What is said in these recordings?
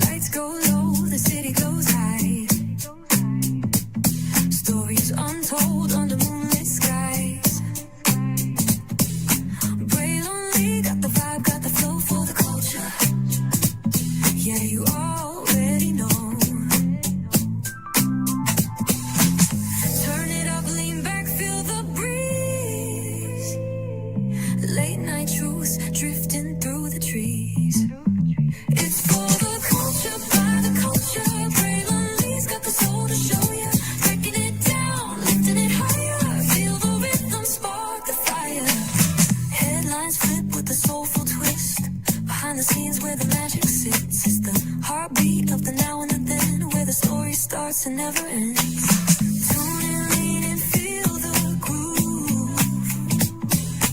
Lights go low, the city goes high. Stories untold under moonlit skies. Brave lonely, got the vibe, got the flow for the culture. Yeah, you already know. Turn it up, lean back, feel the breeze. Late night truths drifting through the trees. It's for the culture, by the culture. Braylonly's got the soul to show ya. Breaking it down, lifting it higher. Feel the rhythm, spark the fire. Headlines flip with a soulful twist. Behind the scenes where the magic sits. It's the heartbeat of the now and the then. Where the story starts and never ends. Tune in, lean and feel the groove.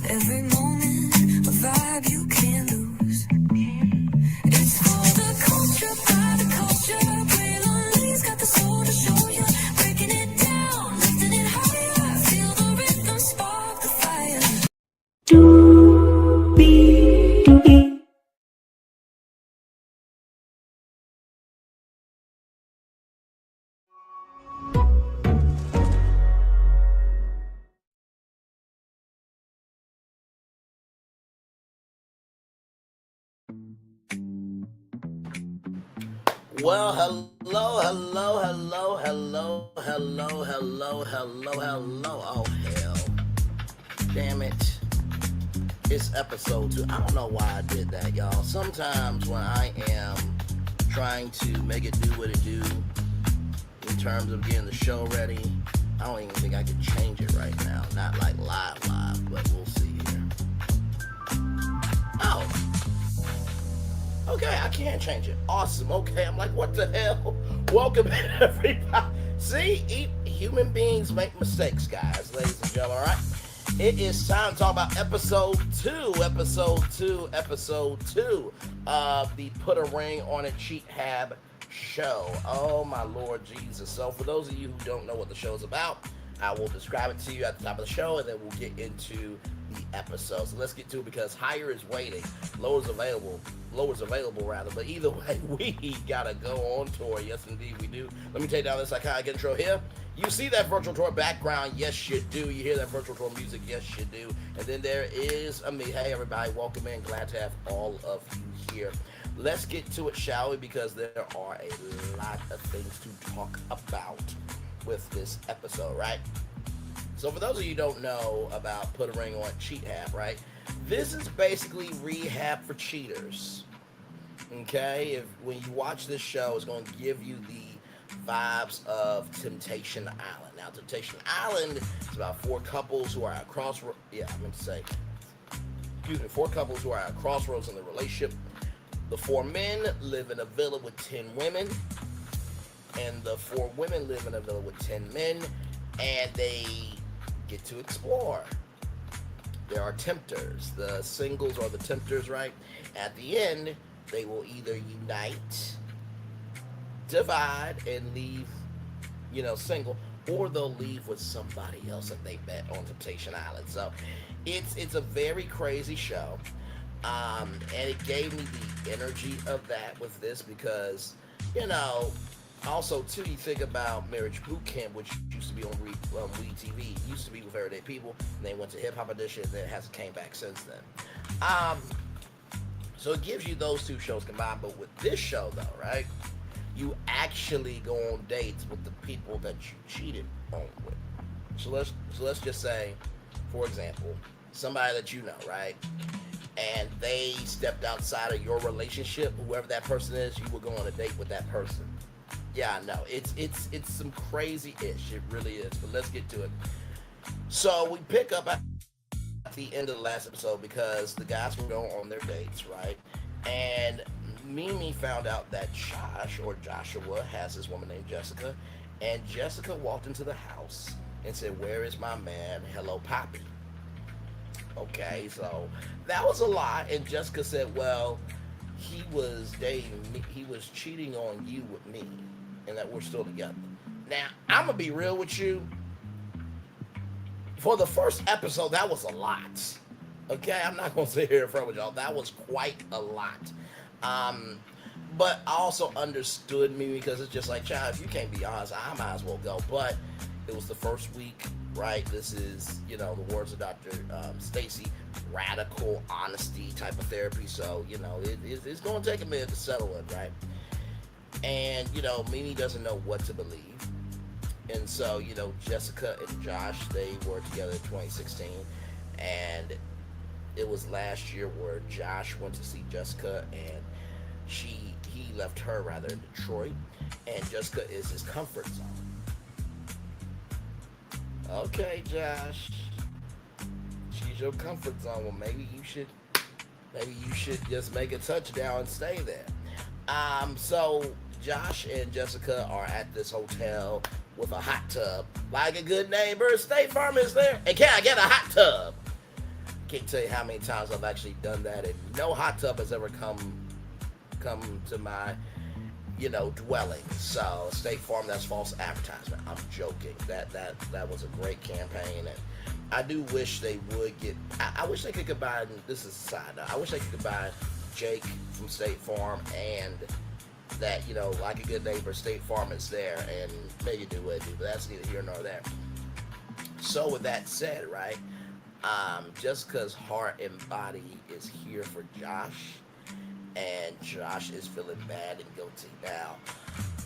Every moment, a vibe you can't lose. It's for the culture, by the culture. Braylonly's got the soul to show ya. Breaking it down, lifting it higher. Feel the rhythm, spark the fire. Well, hello. Oh, hell. Damn it. It's episode 2. I don't know why I did that, y'all. Sometimes when I am trying to make it do what it do in terms of getting the show ready, I don't even think I can change it right now. Not like live, but we'll see here. Oh. Okay, I can change it. Awesome. Okay, I'm like, what the hell? Welcome, everybody. See, human beings make mistakes, guys, ladies and gentlemen, all right? It is time to talk about episode 2 of the Put a Ring on a Cheathab show. Oh, my Lord Jesus. So for those of you who don't know what the show is about, I will describe it to you at the top of the show, and then we'll get into the episode. So let's get to it, because higher is waiting, lower is available, but either way, we gotta go on tour. Yes, indeed, we do. Let me take down this iconic intro here. You see that virtual tour background? Yes, you do. You hear that virtual tour music? Yes, you do. And then there is me. Hey, everybody, welcome in. Glad to have all of you here. Let's get to it, shall we? Because there are a lot of things to talk about with this episode, right? So for those of you who don't know about Put a Ring on Cheathab, right? This is basically rehab for cheaters. Okay? When you watch this show, it's going to give you the vibes of Temptation Island. Now, Temptation Island is about four couples who are at crossroads. Four couples who are at crossroads in their relationship. The 4 men live in a villa with 10 women, and the 4 women live in a villa with 10 men, and they get to explore. There are tempters. The singles are the tempters, right? At the end, they will either unite, divide, and leave, single, or they'll leave with somebody else that they met on Temptation Island. So it's a very crazy show. And it gave me the energy of that with this, because, also, too, you think about Marriage Boot Camp, which used to be on WE TV. It used to be with Everyday People, and they went to Hip Hop Edition, and then it hasn't came back since then. So it gives you those two shows combined, but with this show, though, right, you actually go on dates with the people that you cheated on with. So let's just say, for example, somebody that you know, right, and they stepped outside of your relationship, whoever that person is, you will go on a date with that person. Yeah, I know. It's some crazy-ish. It really is. But let's get to it. So we pick up at the end of the last episode, because the guys were going on their dates, right? And Mimi found out that Joshua has this woman named Jessica. And Jessica walked into the house and said, "Where is my man? Hello, Papi." Okay, so that was a lie. And Jessica said, "Well, he was dating me. He was cheating on you with me, and that we're still together." Now, I'm going to be real with you. For the first episode, that was a lot. Okay, I'm not going to sit here in front of y'all. That was quite a lot. Um, but I also understood me because it's just like, child, if you can't be honest, I might as well go. But it was the first week, right? This is, the words of Dr. Stacy, radical honesty type of therapy. So, it's going to take a minute to settle in, right? And, Mimi doesn't know what to believe. And so, Jessica and Josh, they were together in 2016. And it was last year where Josh went to see Jessica, and he left her rather in Detroit, and Jessica is his comfort zone. Okay, Josh, she's your comfort zone. Well, maybe you should just make a touchdown and stay there. So Josh and Jessica are at this hotel with a hot tub. Like a good neighbor, State Farm is there. And can I get a hot tub? Can't tell you how many times I've actually done that, and no hot tub has ever come to my dwelling. So State Farm, that's false advertisement. I'm joking. That was a great campaign, and I do wish they would get. I wish they could combine. This is a side note. I wish they could combine Jake from State Farm and that like a good neighbor, State Farm is there, and maybe do what they do. But that's neither here nor there. So with that said, right, Jessica's heart and body is here for Josh, and Josh is feeling bad and guilty. Now,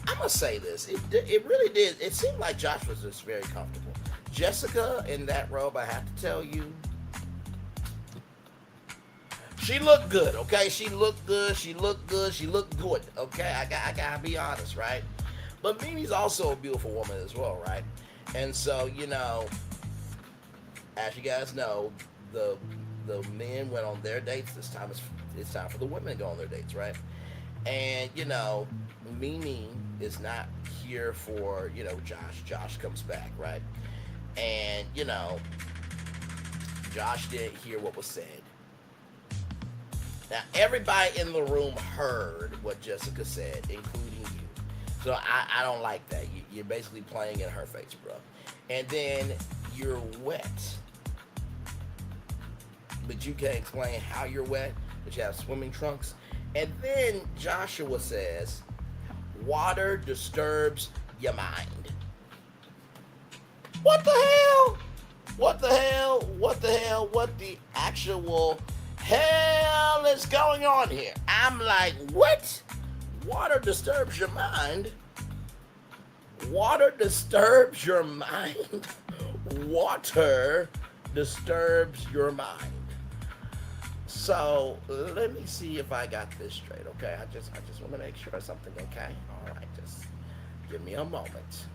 I'm gonna say this: it really did. It seemed like Josh was just very comfortable. Jessica in that robe, I have to tell you, she looked good. Okay, she looked good. She looked good. She looked good. Okay, I gotta be honest, right? But Mimi's also a beautiful woman as well, right? And so as you guys know, the men went on their dates. This time it's time for the women to go on their dates, right? And Mimi is not here for Josh. Josh comes back, right? And Josh didn't hear what was said. Now everybody in the room heard what Jessica said, including you. So I don't like that. You're basically playing in her face, bro. And then you're wet, but you can't explain how you're wet, but you have swimming trunks. And then Joshua says, water disturbs your mind. What the hell? What the hell? What the hell? What the actual hell is going on here? I'm like, what? Water disturbs your mind? Water disturbs your mind? Water disturbs your mind. So let me see if I got this straight, okay? I just want to make sure something, okay? All right, just give me a moment.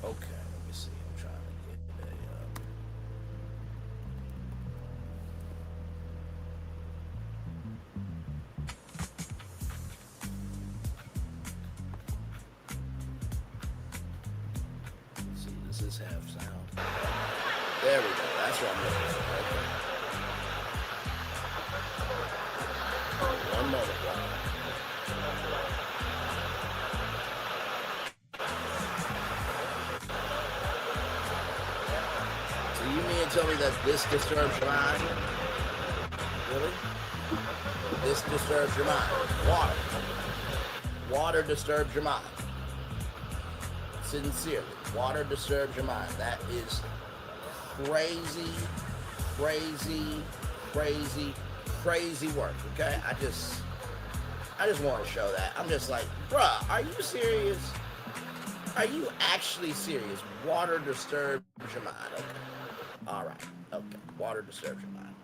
Okay, let me see. I'm trying to get a. Let's see, does this have sound? There we go. That's what I'm looking for. Okay. One moment, y'all. So you mean to tell me that this disturbs your mind? Really? This disturbs your mind. Water. Water disturbs your mind. Sincerely. Water disturbs your mind. That is crazy, crazy, crazy, crazy work. Okay? I just want to show that. I'm just like, bruh, are you serious? Are you actually serious? Water disturbs your mind. Okay. All right. Okay. Water disturbs your mind.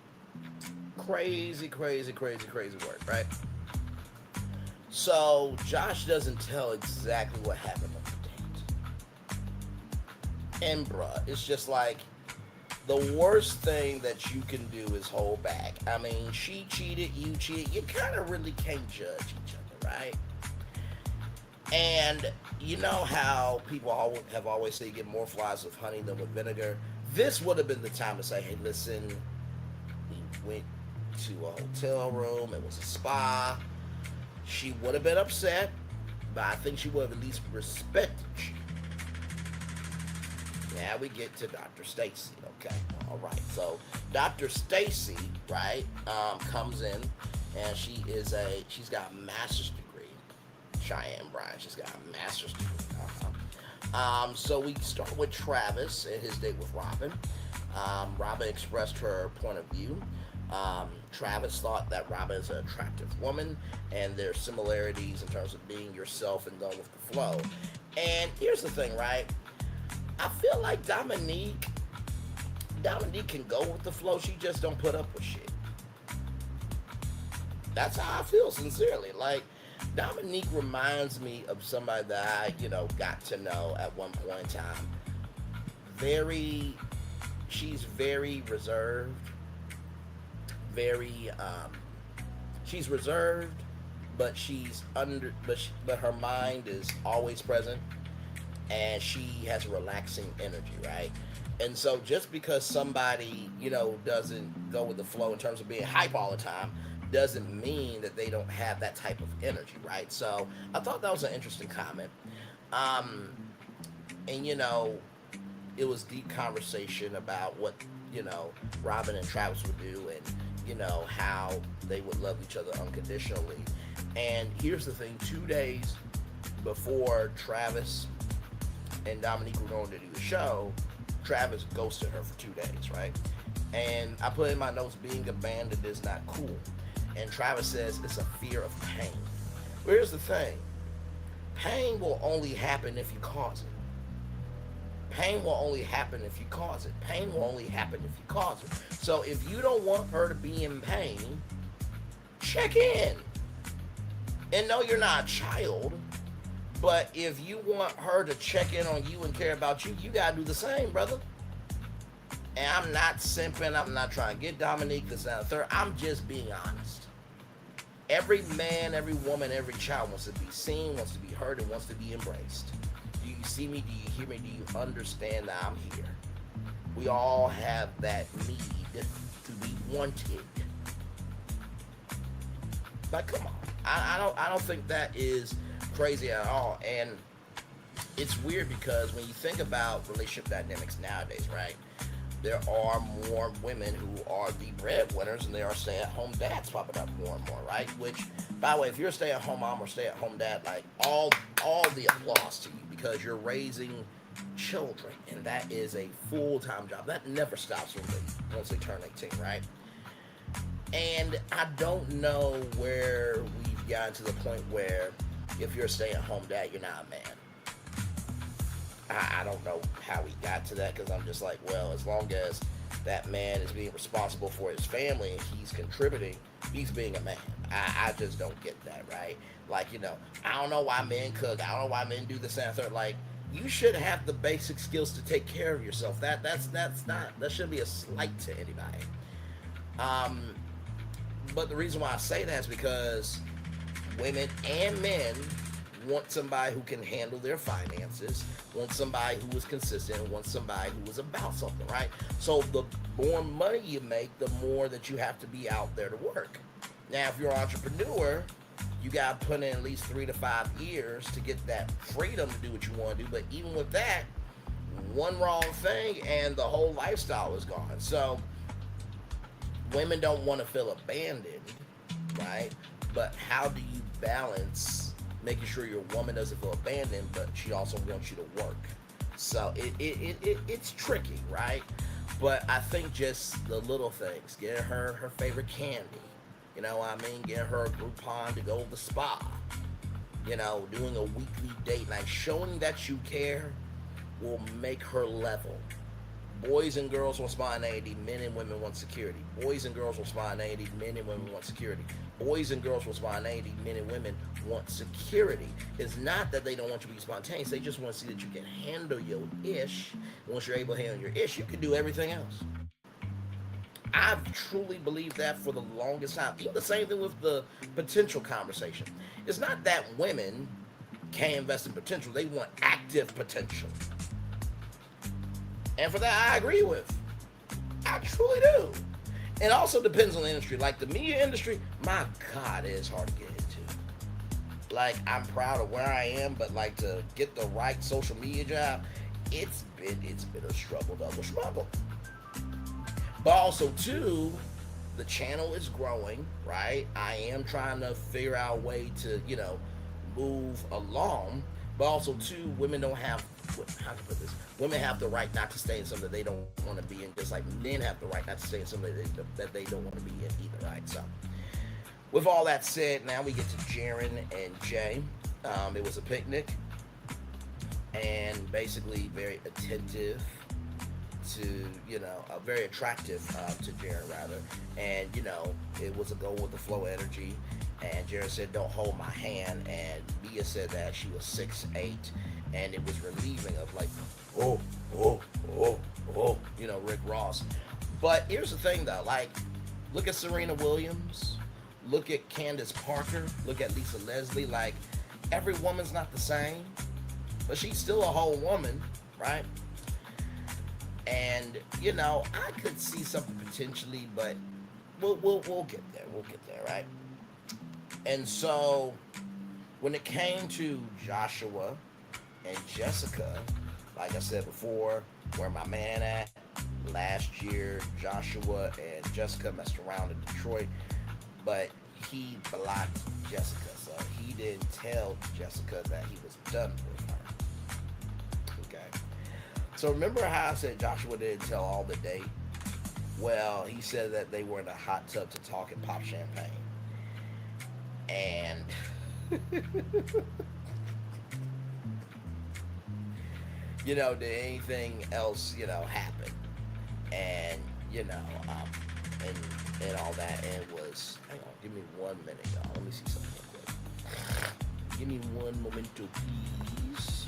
Crazy, crazy, crazy, crazy work, right? So Josh doesn't tell exactly what happened on the date. And bruh, it's just like the worst thing that you can do is hold back. I mean, she cheated, you cheated. You kind of really can't judge each other, right? And you know how people have always said you get more flies with honey than with vinegar? This would have been the time to say, hey, listen, we went to a hotel room, it was a spa. She would have been upset, but I think she would have at least respected you. Now we get to Dr. Stacy, okay? All right, so Dr. Stacy, right, comes in, and she's got a master's degree. Cheyenne Bryan, she's got a master's degree. So we start with Travis and his date with Robin. Robin expressed her point of view. Travis thought that Robin is an attractive woman, and there's similarities in terms of being yourself and going with the flow. And here's the thing, right? I feel like Dominique can go with the flow. She just don't put up with shit. That's how I feel, sincerely. Like, Dominique reminds me of somebody that I, got to know at one point in time. She's very reserved. She's reserved, but but her mind is always present, and she has relaxing energy, right? And so just because somebody, doesn't go with the flow in terms of being hype all the time, doesn't mean that they don't have that type of energy, right? So I thought that was an interesting comment. And it was deep conversation about what, Robin and Travis would do, and, how they would love each other unconditionally. And here's the thing, 2 days before Travis and Dominique were going to do the show, Travis ghosted her for 2 days, right? And I put in my notes, being abandoned is not cool. And Travis says it's a fear of pain. Well, here's the thing. Pain will only happen if you cause it. Pain will only happen if you cause it. Pain will only happen if you cause it. So if you don't want her to be in pain, check in. And no, you're not a child, but if you want her to check in on you and care about you, you gotta do the same, brother. And I'm not simping. I'm not trying to get Dominique, this, that, and the third. I'm just being honest. Every man, every woman, every child wants to be seen, wants to be heard, and wants to be embraced. Do you see me? Do you hear me? Do you understand that I'm here? We all have that need to be wanted. Like, come on. I don't think that is crazy at all. And it's weird because when you think about relationship dynamics nowadays, right? There are more women who are the breadwinners, and there are stay-at-home dads popping up more and more, right? Which, by the way, if you're a stay-at-home mom or stay-at-home dad, like, all the applause to you, because you're raising children, and that is a full-time job. That never stops once they turn 18, right? And I don't know where we've gotten to the point where if you're a stay-at-home dad, you're not a man. I don't know how we got to that, because I'm just like, well, as long as that man is being responsible for his family and he's contributing, he's being a man. I just don't get that, right? Like, I don't know why men cook. I don't know why men do this and third. Like, you should have the basic skills to take care of yourself. That shouldn't be a slight to anybody. But the reason why I say that is because women and men want somebody who can handle their finances, want somebody who is consistent, want somebody who is about something, right? So the more money you make, the more that you have to be out there to work. Now, if you're an entrepreneur, you got to put in at least 3 to 5 years to get that freedom to do what you want to do. But even with that, one wrong thing and the whole lifestyle is gone. So women don't want to feel abandoned, right? But how do you balance making sure your woman doesn't feel abandoned, but she also wants you to work? So it's tricky, right? But I think just the little things, getting her favorite candy, getting her a Groupon to go to the spa, doing a weekly date night, showing that you care will make her level. Boys and girls want spontaneity, men and women want security. Boys and girls want spontaneity, men and women want security. Boys and girls want spontaneity, men and women want security. It's not that they don't want you to be spontaneous. They just want to see that you can handle your ish. Once you're able to handle your ish, you can do everything else. I've truly believed that for the longest time. Even the same thing with the potential conversation. It's not that women can't invest in potential. They want active potential. And for that, I agree with. I truly do. It also depends on the industry. Like the media industry, my God, it is hard to get into. Like, I'm proud of where I am, but like to get the right social media job, it's been a struggle, double struggle. But also too, the channel is growing, right? I am trying to figure out a way to, move along. But also too, women don't have, how to put this? Women have the right not to stay in something that they don't want to be in, just like men have the right not to stay in something that they don't want to be in either, right? So, with all that said, now we get to Jaron and Jay. It was a picnic, and basically very attentive to, very attractive to Jaron rather, and it was a go with the flow energy. And Jaron said, "Don't hold my hand," and Mia said that she was 6'8", and it was relieving of like, oh, Rick Ross. But here's the thing though, like, look at Serena Williams, look at Candace Parker, look at Lisa Leslie. Like, every woman's not the same, but she's still a whole woman, right? And I could see something potentially, but we'll get there. We'll get there, right? And so, when it came to Joshua and Jessica, like I said before, where my man at? Last year, Joshua and Jessica messed around in Detroit, but he blocked Jessica, so he didn't tell Jessica that he was done with her. Okay. So remember how I said Joshua didn't tell all the date? Well, he said that they were in a hot tub to talk and pop champagne. And did anything else, happen? And, and all that. And it was, hang on, give me 1 minute, y'all. Let me see something real quick. Give me one momento, please.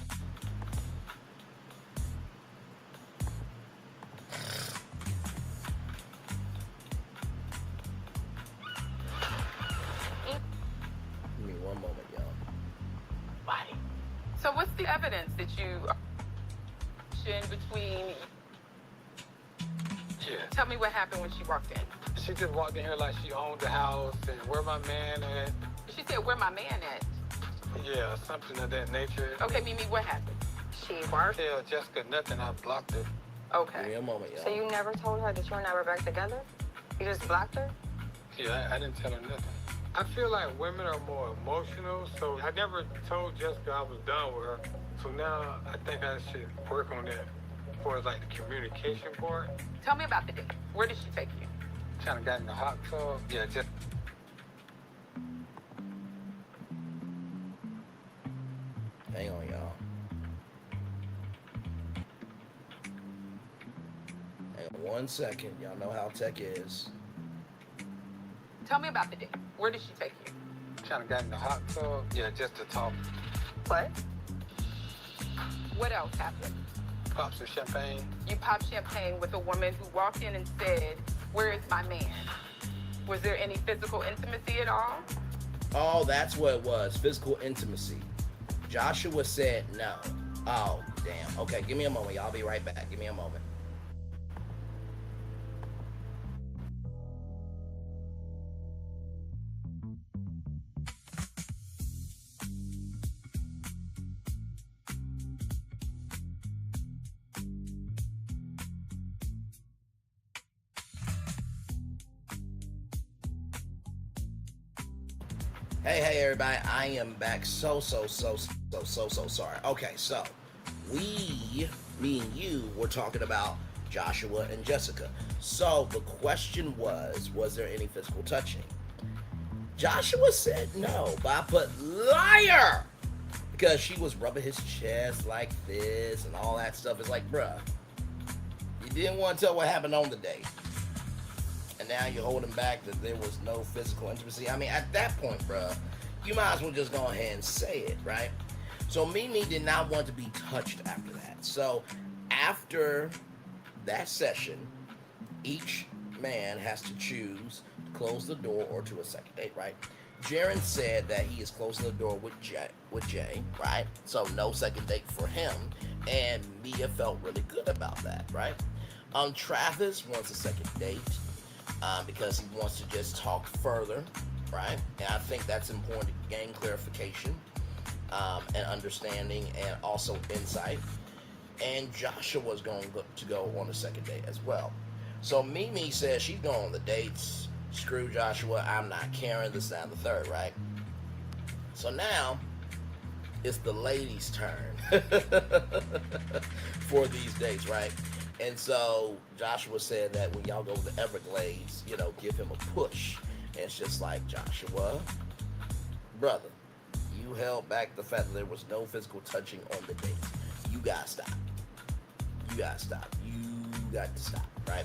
Give me one moment, y'all. Why? So what's the evidence that you in between? Yeah. Tell me what happened when she walked in. She just walked in here like she owned the house and where my man at. She said, "Where my man at?" Yeah, something of that nature. Okay, Mimi, what happened? She worked? Tell Jessica nothing, I blocked her. Okay. Give me a moment, y'all. So you never told her that you and I were back together? You just blocked her? Yeah, I didn't tell her nothing. I feel like women are more emotional, so I never told Jessica I was done with her. So now I think I should work on that for like the communication part. Tell me about the date. Where did she take you? Kind of got in the hot tub. Yeah, just. Hang on, y'all. Hang on 1 second. Y'all know how tech is. Tell me about the date. Where did she take you? Kind of got in the hot tub. Yeah, just to talk. What? What else happened? Pop some champagne. You popped champagne with a woman who walked in and said, "Where is my man?" Was there any physical intimacy at all? Oh, that's what it was. Physical intimacy. Joshua said no. Oh, damn. Okay, give me a moment. Y'all be right back. Give me a moment. Hey everybody, I am back. So sorry. Okay, so me and you were talking about Joshua and Jessica. So the question was there any physical touching? Joshua said no, but I put liar because she was rubbing his chest like this and all that stuff. It's like, bruh, you didn't want to tell what happened on the date. And now you're holding back that there was no physical intimacy. I mean, at that point, bruh, you might as well just go ahead and say it, right? So Mimi did not want to be touched after that. So after that session, each man has to choose to close the door or to a second date, right? Jaron said that he is closing the door with Jay, right? So no second date for him, and Mia felt really good about that, right? Travis wants a second date because he wants to just talk further, right? And I think that's important to gain clarification and understanding and also insight. And Joshua's going to go on a second date as well. So Mimi says she's going on the dates. Screw Joshua, I'm not caring, this, that, and the third, right? So now it's the ladies' turn for these dates, right? And so Joshua said that when y'all go to the Everglades, you know, give him a push. And it's just like, Joshua, brother, you held back the fact that there was no physical touching on the date. You gotta stop. You gotta stop. You got to stop, right?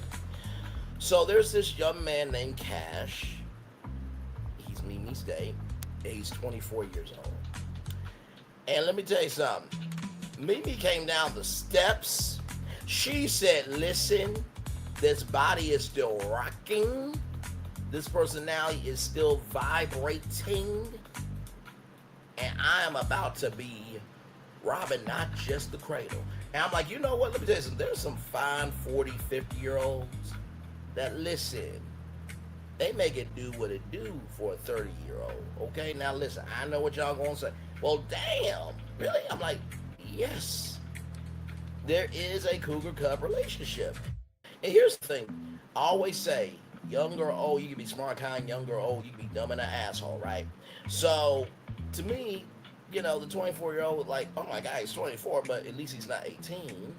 So there's this young man named Cash. He's Mimi's date. He's 24 years old. And let me tell you something. Mimi came down the steps. She said, listen, this body is still rocking. This personality is still vibrating. And I am about to be robbing not just the cradle. And I'm like, you know what? Let me tell you something. There's some fine 40, 50-year-olds that listen. They make it do what it do for a 30-year-old. Okay? Now listen, I know what y'all gonna say. Well, damn. Really? I'm like, yes. There is a Cougar Cub relationship. And here's the thing. I always say, young or old, you can be smart, kind, young or old, you can be dumb and an asshole, right? So, to me, you know, the 24-year-old, like, oh my God, he's 24, but at least he's not 18.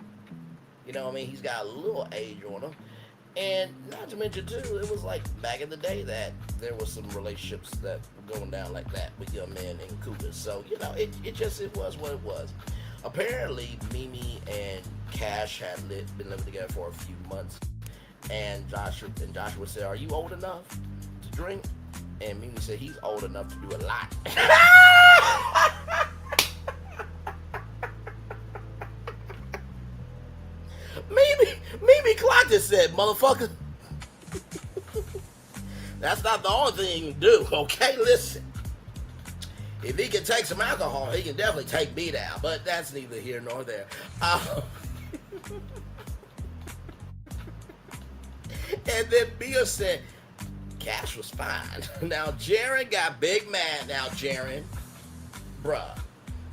You know what I mean? He's got a little age on him. And not to mention, too, it was like back in the day that there was some relationships that were going down like that with young men and cougars. So, you know, it was what it was. Apparently, Mimi and Cash had been living together for a few months. And Joshua said, are you old enough to drink? And Mimi said, he's old enough to do a lot. Mimi clocked it, said, motherfucker. That's not the only thing you can do, okay? Listen. If he can take some alcohol, he can definitely take me down. But that's neither here nor there. And then Mia said, Cash was fine. Now, Jaron got big mad. Now, Jaron, bruh,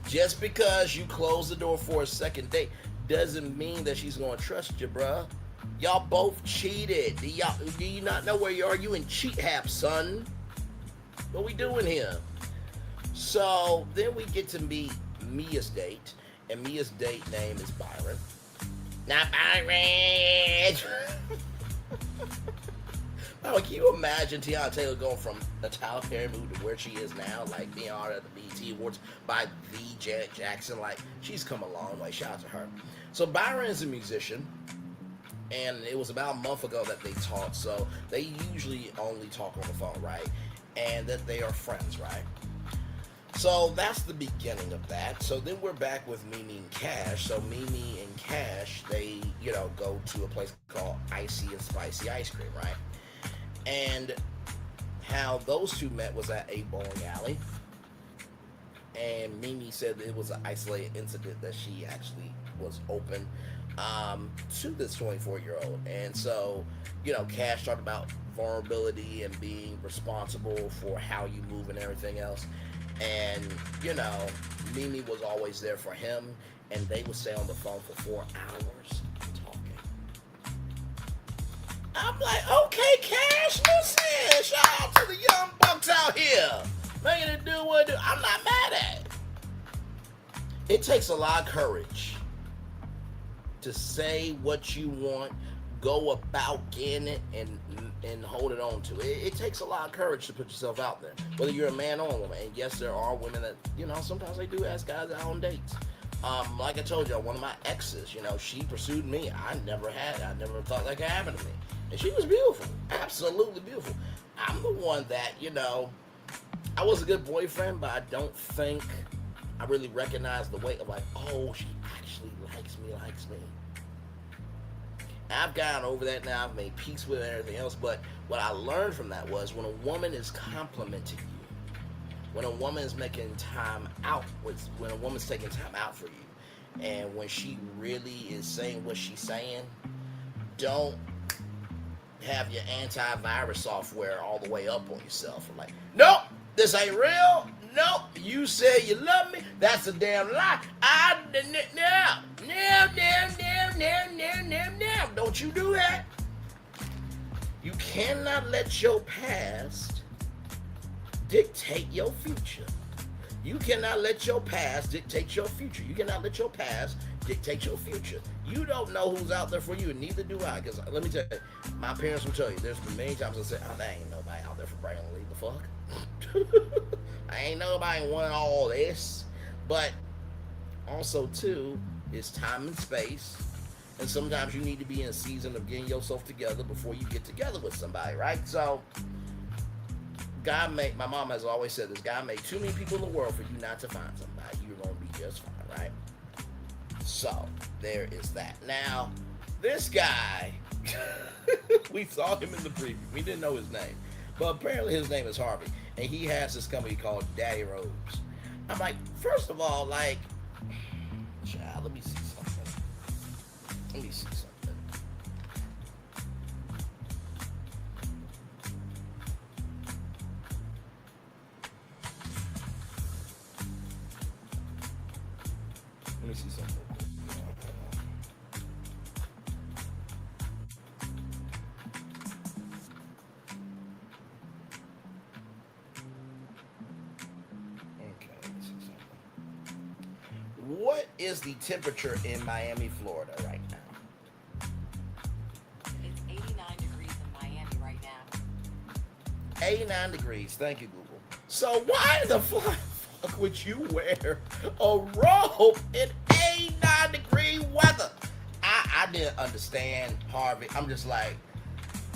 just because you close the door for a second date doesn't mean that she's going to trust you, bruh. Y'all both cheated. Do you not know where you are? You in Cheathab, son. What we doing here? So, then we get to meet Mia's date. And Mia's date name is Byron. Not Byron! Oh, can you imagine Tiana Taylor going from a Tyler Perry movie to where she is now, like being honored at the BET Awards by the Janet Jackson? Like, she's come a long way. Shout out to her. So Byron is a musician, and it was about a month ago that they talked. So they usually only talk on the phone, right? And that they are friends, right? So that's the beginning of that. So then we're back with Mimi and Cash. So Mimi and Cash, they, you know, go to a place called Icy and Spicy Ice Cream, right? And how those two met was at a bowling alley. And Mimi said that it was an isolated incident that she actually was open to this 24-year-old. And so, you know, Cash talked about vulnerability and being responsible for how you move and everything else. And, you know, Mimi was always there for him. And they would stay on the phone for 4 hours talking. I'm like, okay, Cash, listen. Shout out to the young bucks out here. Making it do what it do. I'm not mad at it. It takes a lot of courage to say what you want, go about getting it, and hold it on to it. It takes a lot of courage to put yourself out there, whether you're a man or a woman. And yes, there are women that, you know, sometimes they do ask guys out on dates. Like I told you, one of my exes, you know, she pursued me. I never thought that could happen to me. And she was beautiful, absolutely beautiful. I'm the one that, you know, I was a good boyfriend, but I don't think I really recognized the weight of like, oh, she actually likes me. I've gotten over that now. I've made peace with everything else. But what I learned from that was when a woman is complimenting you, when a woman is making time out, when a woman's taking time out for you, and when she really is saying what she's saying, don't have your antivirus software all the way up on yourself. I'm like, nope, this ain't real. Nope, you say you love me. That's a damn lie. No. Don't you do that. You cannot let your past dictate your future. You cannot let your past dictate your future. You cannot let your past dictate your future. You don't know who's out there for you, and neither do I. Because let me tell you, my parents will tell you, there's been many times I said, oh, there ain't nobody out there for Brandon Lee. The fuck? I ain't nobody want all this. But also, too, it's time and space. And sometimes you need to be in a season of getting yourself together before you get together with somebody, right? So, my mom has always said this, God made too many people in the world for you not to find somebody. You're going to be just fine, right? So, there is that. Now, this guy, we saw him in the preview. We didn't know his name. But apparently his name is Harvey. And he has this company called Daddy Robes. I'm like, first of all, like, child, let me see something. What is the temperature in Miami, Florida right now? It's 89 degrees in Miami right now. 89 degrees. Thank you, Google. So why the fuck would you wear a robe in 89 degree weather? I didn't understand Harvey. I'm just like,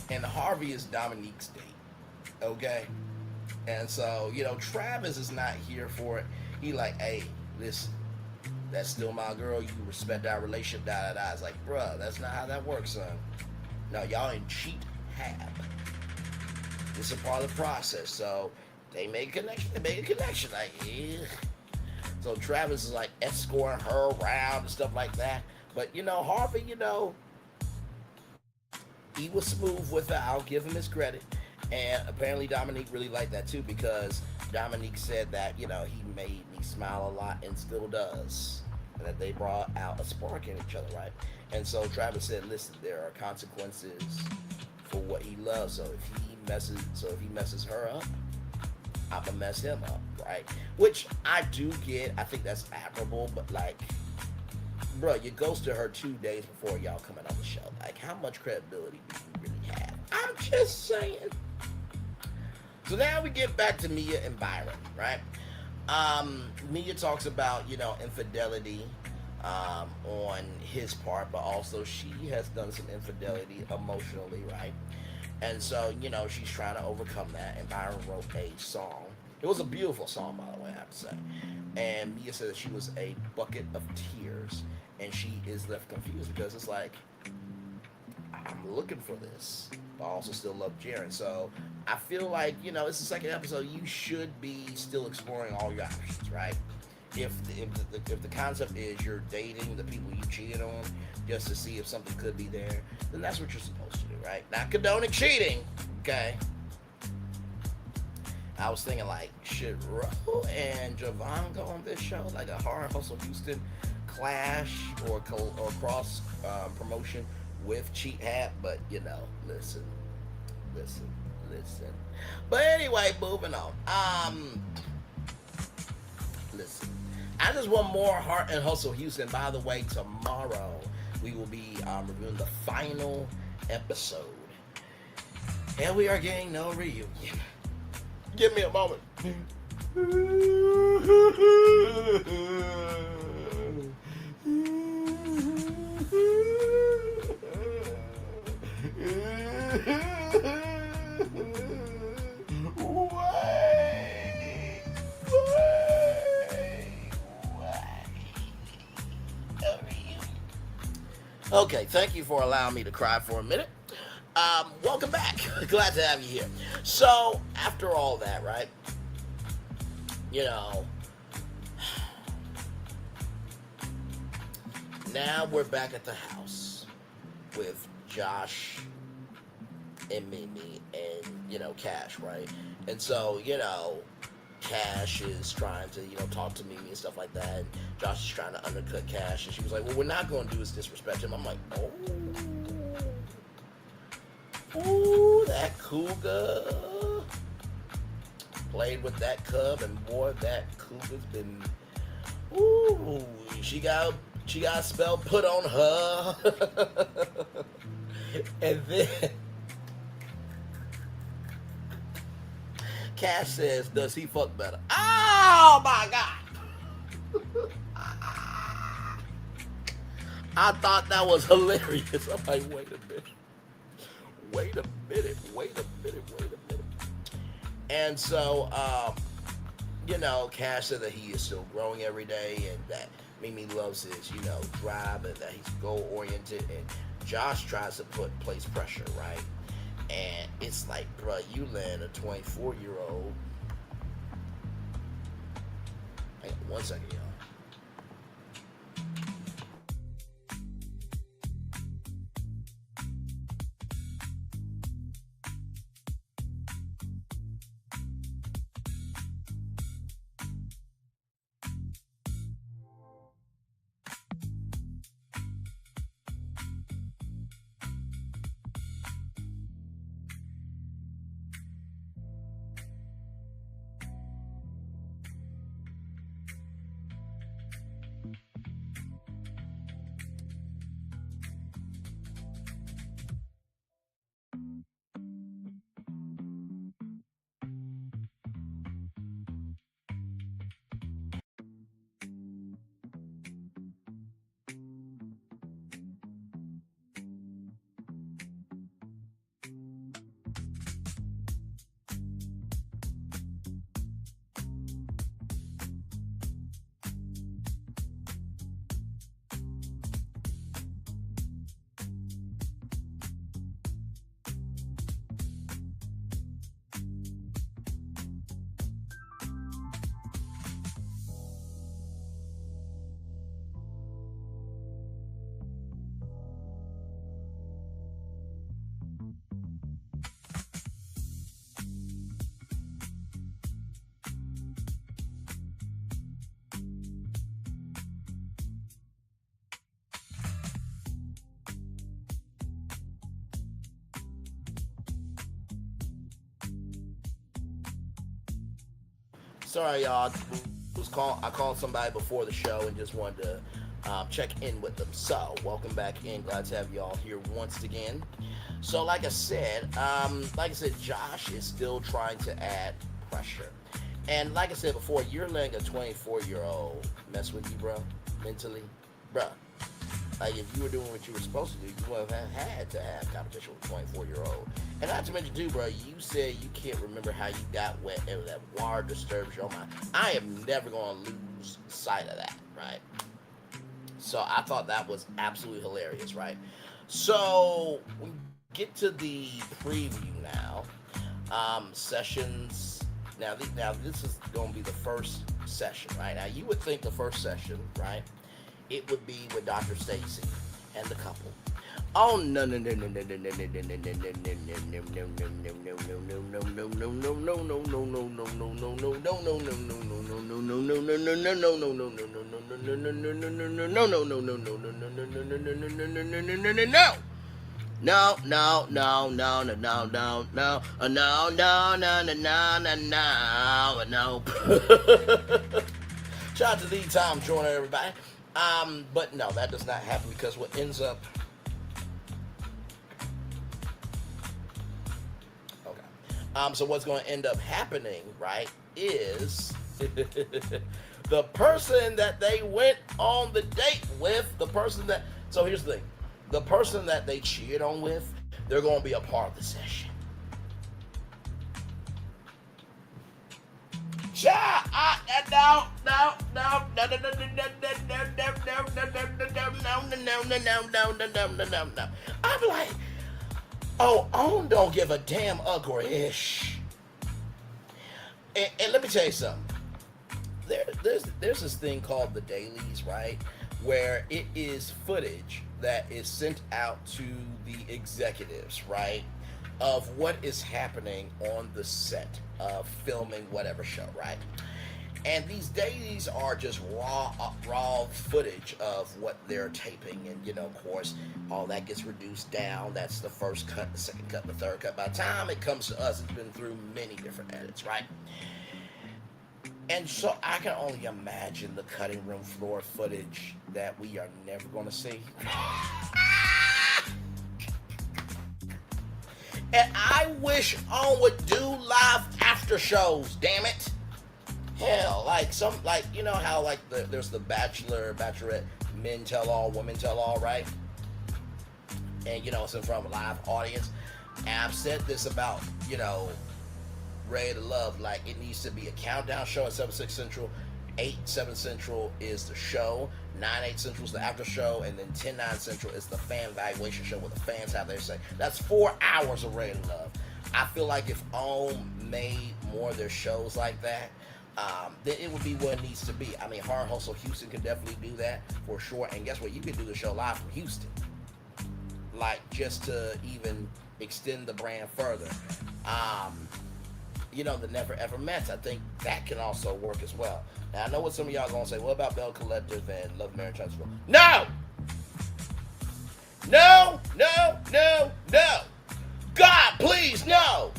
and Harvey is Dominique's date, okay? And so, Travis is not here for it. He like, hey, listen, that's still my girl. You respect our relationship, da-da-da. It's like, bruh, that's not how that works, son. No, y'all in Cheathab. It's a part of the process. So they made a connection. Like, yeah. So Travis is like escorting her around and stuff like that. But, Harvey, he was smooth with her. I'll give him his credit. And apparently Dominique really liked that too, because Dominique said that, he made me smile a lot and still does. And that they brought out a spark in each other, right? And so Travis said, listen, there are consequences for what he loves. So if he messes her up, I'ma mess him up, right? Which I do get. I think that's admirable, but like, bro, you ghosted her 2 days before y'all coming on the show. Like, how much credibility do you really have? I'm just saying. So now we get back to Mia and Byron, right? Mia talks about, infidelity on his part, but also she has done some infidelity emotionally, right? And so, she's trying to overcome that, and Byron wrote a song. It was a beautiful song, by the way, I have to say. And Mia said that she was a bucket of tears, and she is left confused because it's like, I'm looking for this, but I also still love Jaron. So I feel like, it's the second episode. You should be still exploring all your options, right? If the concept is you're dating the people you cheated on just to see if something could be there, then that's what you're supposed to do, right? Not condoning cheating, okay? I was thinking like, should Ro and Javon go on this show, like a Hard Hustle Houston clash or cross promotion with Cheathab? But listen. But anyway, moving on. Listen, I just want more Heart and Hustle Houston. By the way, tomorrow we will be reviewing the final episode, and we are getting no reunion. Give me a moment. Okay, thank you for allowing me to cry for a minute. Welcome back. Glad to have you here. So, after all that, right? You know, now we're back at the house with Josh and Mimi and, Cash, right? And so, Cash is trying to, talk to Mimi and stuff like that. And Josh is trying to undercut Cash. And she was like, what we're not going to do is disrespect him. I'm like, oh. Ooh, that cougar. Played with that cub, and boy, that cougar's been... Ooh, she got a spell put on her. And then... Cash says, does he fuck better? Oh my God! I thought that was hilarious. I'm like, wait a minute. And so, Cash said that he is still growing every day and that Mimi loves his, drive and that he's goal-oriented. And Josh tries to place pressure, right? And it's like, bruh, you land a 24-year-old. Hang on 1 second, y'all. Sorry, y'all. I called somebody before the show and just wanted to check in with them. So, welcome back in. Glad to have y'all here once again. So, like I said, Josh is still trying to add pressure. And like I said before, you're letting a 24-year-old mess with you, bro, mentally. Bro, like if you were doing what you were supposed to do, you would have had to have competition with a 24-year-old. And not to mention, too, bro, you said you can't remember how you got wet and that water disturbs your mind. I am never going to lose sight of that, right? So I thought that was absolutely hilarious, right? So we get to the preview now. Sessions. Now this is going to be the first session, right? Now you would think the first session, right? It would be with Dr. Stacy and the couple. Oh no no no no no no no no no no no no. Shout out to the Tom Joyner, everybody. But no, that does not happen because what ends up. So what's going to end up happening, right, is the person that they went on the date with, so here's the thing, the person that they cheated on with, they're going to be a part of the session. no. I'm like, oh, OWN don't give a damn ish. And let me tell you something. There's this thing called the dailies, right? Where it is footage that is sent out to the executives, right? Of what is happening on the set of filming whatever show, right? And these dailies are just raw footage of what they're taping. And, you know, of course, all that gets reduced down. That's the first cut, the second cut, the third cut. By the time it comes to us, it's been through many different edits, right? And so I can only imagine the cutting room floor footage that we are never going to see. And I wish OWN would do live after shows, damn it. Hell, like you know how like there's the Bachelor, Bachelorette, men tell all, women tell all, right? And you know, it's in front of a live audience. And I've said this about, you know, Ready to Love, like it needs to be a countdown show at 7/6 Central, 8/7 Central is the show, 9/8 Central is the after show, and then 10/9 Central is the fan evaluation show where the fans have their say. That's 4 hours of Ready to Love. I feel like if OWN made more of their shows like that, then it would be what it needs to be. I mean, Hard Hustle Houston could definitely do that for sure. And guess what? You could do the show live from Houston, like just to even extend the brand further. You know, the Never Ever Mets, I think that can also work as well. Now, I know what some of y'all are going to say. What about Bell Collective and Love Marriage Transfer? No! No! No! No! No! God, please, no!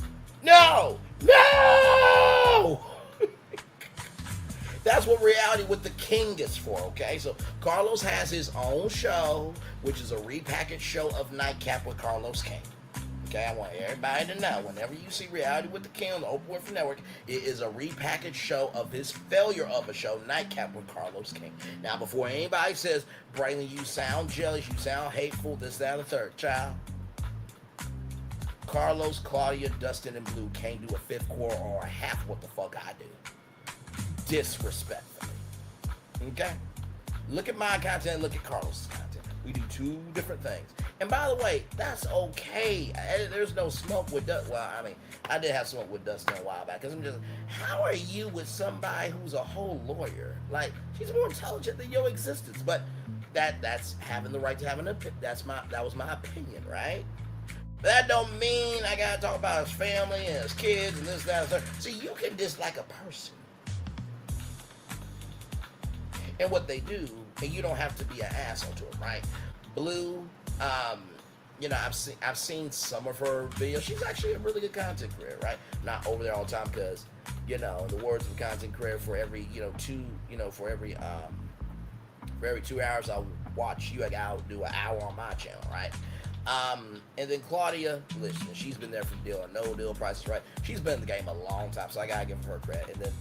No! No! That's what Reality with the King is for, okay? So Carlos has his own show, which is a repackaged show of Nightcap with Carlos King. Okay, I want everybody to know, whenever you see Reality with the King on the Open Winfrey Network, it is a repackaged show of his failure of a show, Nightcap with Carlos King. Now, before anybody says, Braylon, you sound jealous, you sound hateful, this, that, and the third, child. Carlos, Claudia, Dustin, and Blue can't do a fifth quarter or a half what the fuck I do. Disrespectfully. Okay? Look at my content, look at Carlos' content. We do two different things. And by the way, that's okay. There's no smoke with Dustin. Well, I mean, I did have smoke with Dustin a while back. Because I'm just, how are you with somebody who's a whole lawyer? Like, she's more intelligent than your existence. But that's having the right to have an opinion. That was my opinion, right? But that don't mean I gotta talk about his family and his kids and this, that, and the third. See, you can dislike a person and what they do, and you don't have to be an asshole to them, right? Blue, you know, I've seen some of her videos. She's actually a really good content creator, right? Not over there all the time because, you know, in the words of a content creator, for every, for every 2 hours I watch you, I gotta do an hour on my channel, right? And then Claudia, listen, she's been there for Deal or No Deal, Price is Right. She's been in the game a long time, so I gotta give her credit. And then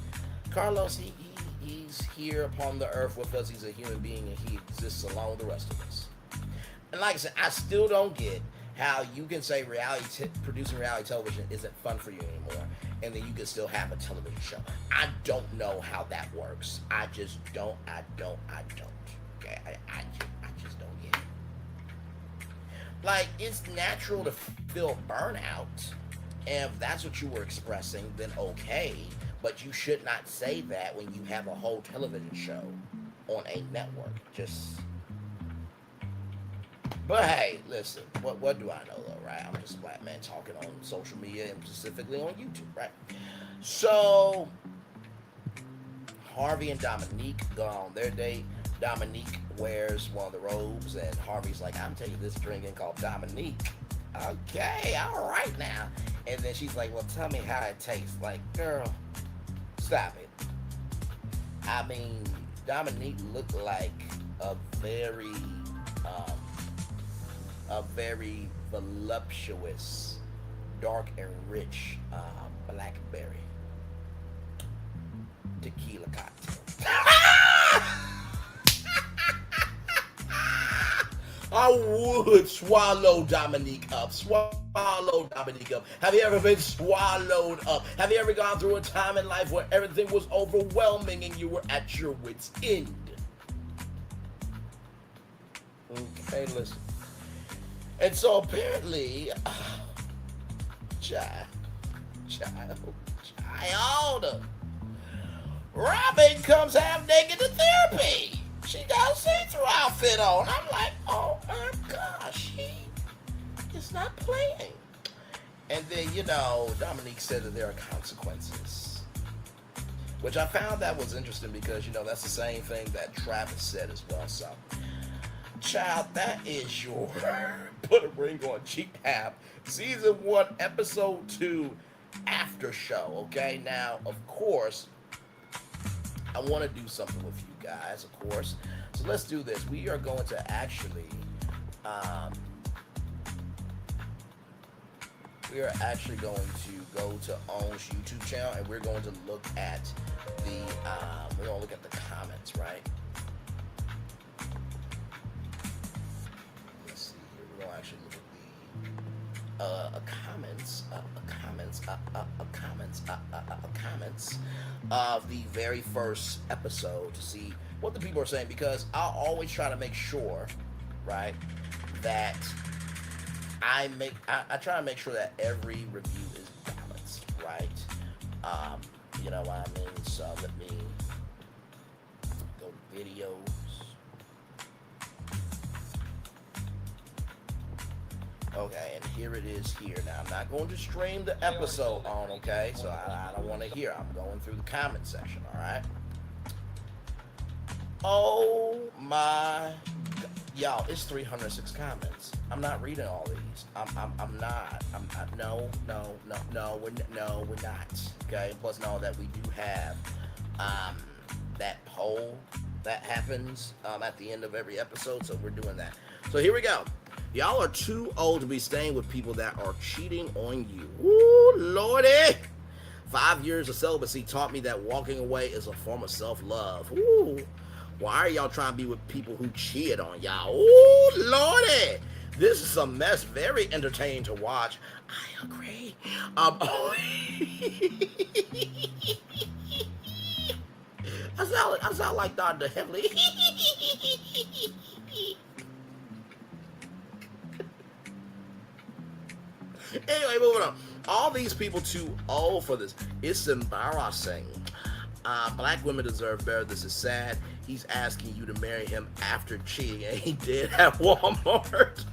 Carlos, he's here upon the earth with us. He's a human being, and he exists along with the rest of us. And like I said, I still don't get how you can say producing reality television isn't fun for you anymore, and then you can still have a television show. I don't know how that works. I just don't. Okay, I just don't get it. Like, it's natural to feel burnout, and if that's what you were expressing, then okay. But you should not say that when you have a whole television show on a network. But hey, listen, what do I know though, right? I'm just a black man talking on social media and specifically on YouTube, right? So, Harvey and Dominique go on their date. Dominique wears one of the robes, and Harvey's like, I'm taking this drink in called Dominique. Okay, all right now. And then she's like, well, tell me how it tastes. Like, girl, stop it. I mean, Dominique looked like a very voluptuous, dark and rich blackberry tequila cocktail. I would swallow Dominique up. Have you ever been swallowed up? Have you ever gone through a time in life where everything was overwhelming and you were at your wit's end? Okay, listen. And so apparently, child, child, Robin comes half naked to therapy. She got a see-through outfit on. I'm like, oh my gosh, she is not playing. And then, Dominique said that there are consequences. Which I found that was interesting because, that's the same thing that Travis said as well. So, child, that is your Put a Ring on Cheathab Season 1, Episode 2 after show. Okay, now, of course, I want to do something with you guys, of course. So let's do this. We are going to actually, going to go to Own's YouTube channel, and we're going to look at the comments, right? Let's see here. We're going to actually look at the comments of the very first episode to see what the people are saying, because I'll always try to make sure, right, that I try to make sure that every review is balanced, right? You know what I mean? So let me go to videos. Okay, and here it is here. Now, I'm not going to stream the episode on, okay? So I don't want to hear. I'm going through the comment section, all right? Oh, my God. Y'all, it's 306 comments. I'm not reading all these. We're not. Okay, plus know that we do have that poll that happens at the end of every episode, so we're doing that. So here we go. Y'all are too old to be staying with people that are cheating on you. Ooh, Lordy. 5 years of celibacy taught me that walking away is a form of self-love. Ooh. Why are y'all trying to be with people who cheated on y'all? Ooh, Lordy. This is a mess. Very entertaining to watch. I agree. I sound like Dr. Heavenly. Anyway, moving on. All these people too old for this. It's embarrassing. Black women deserve better. This is sad. He's asking you to marry him after cheating, and he did at Walmart.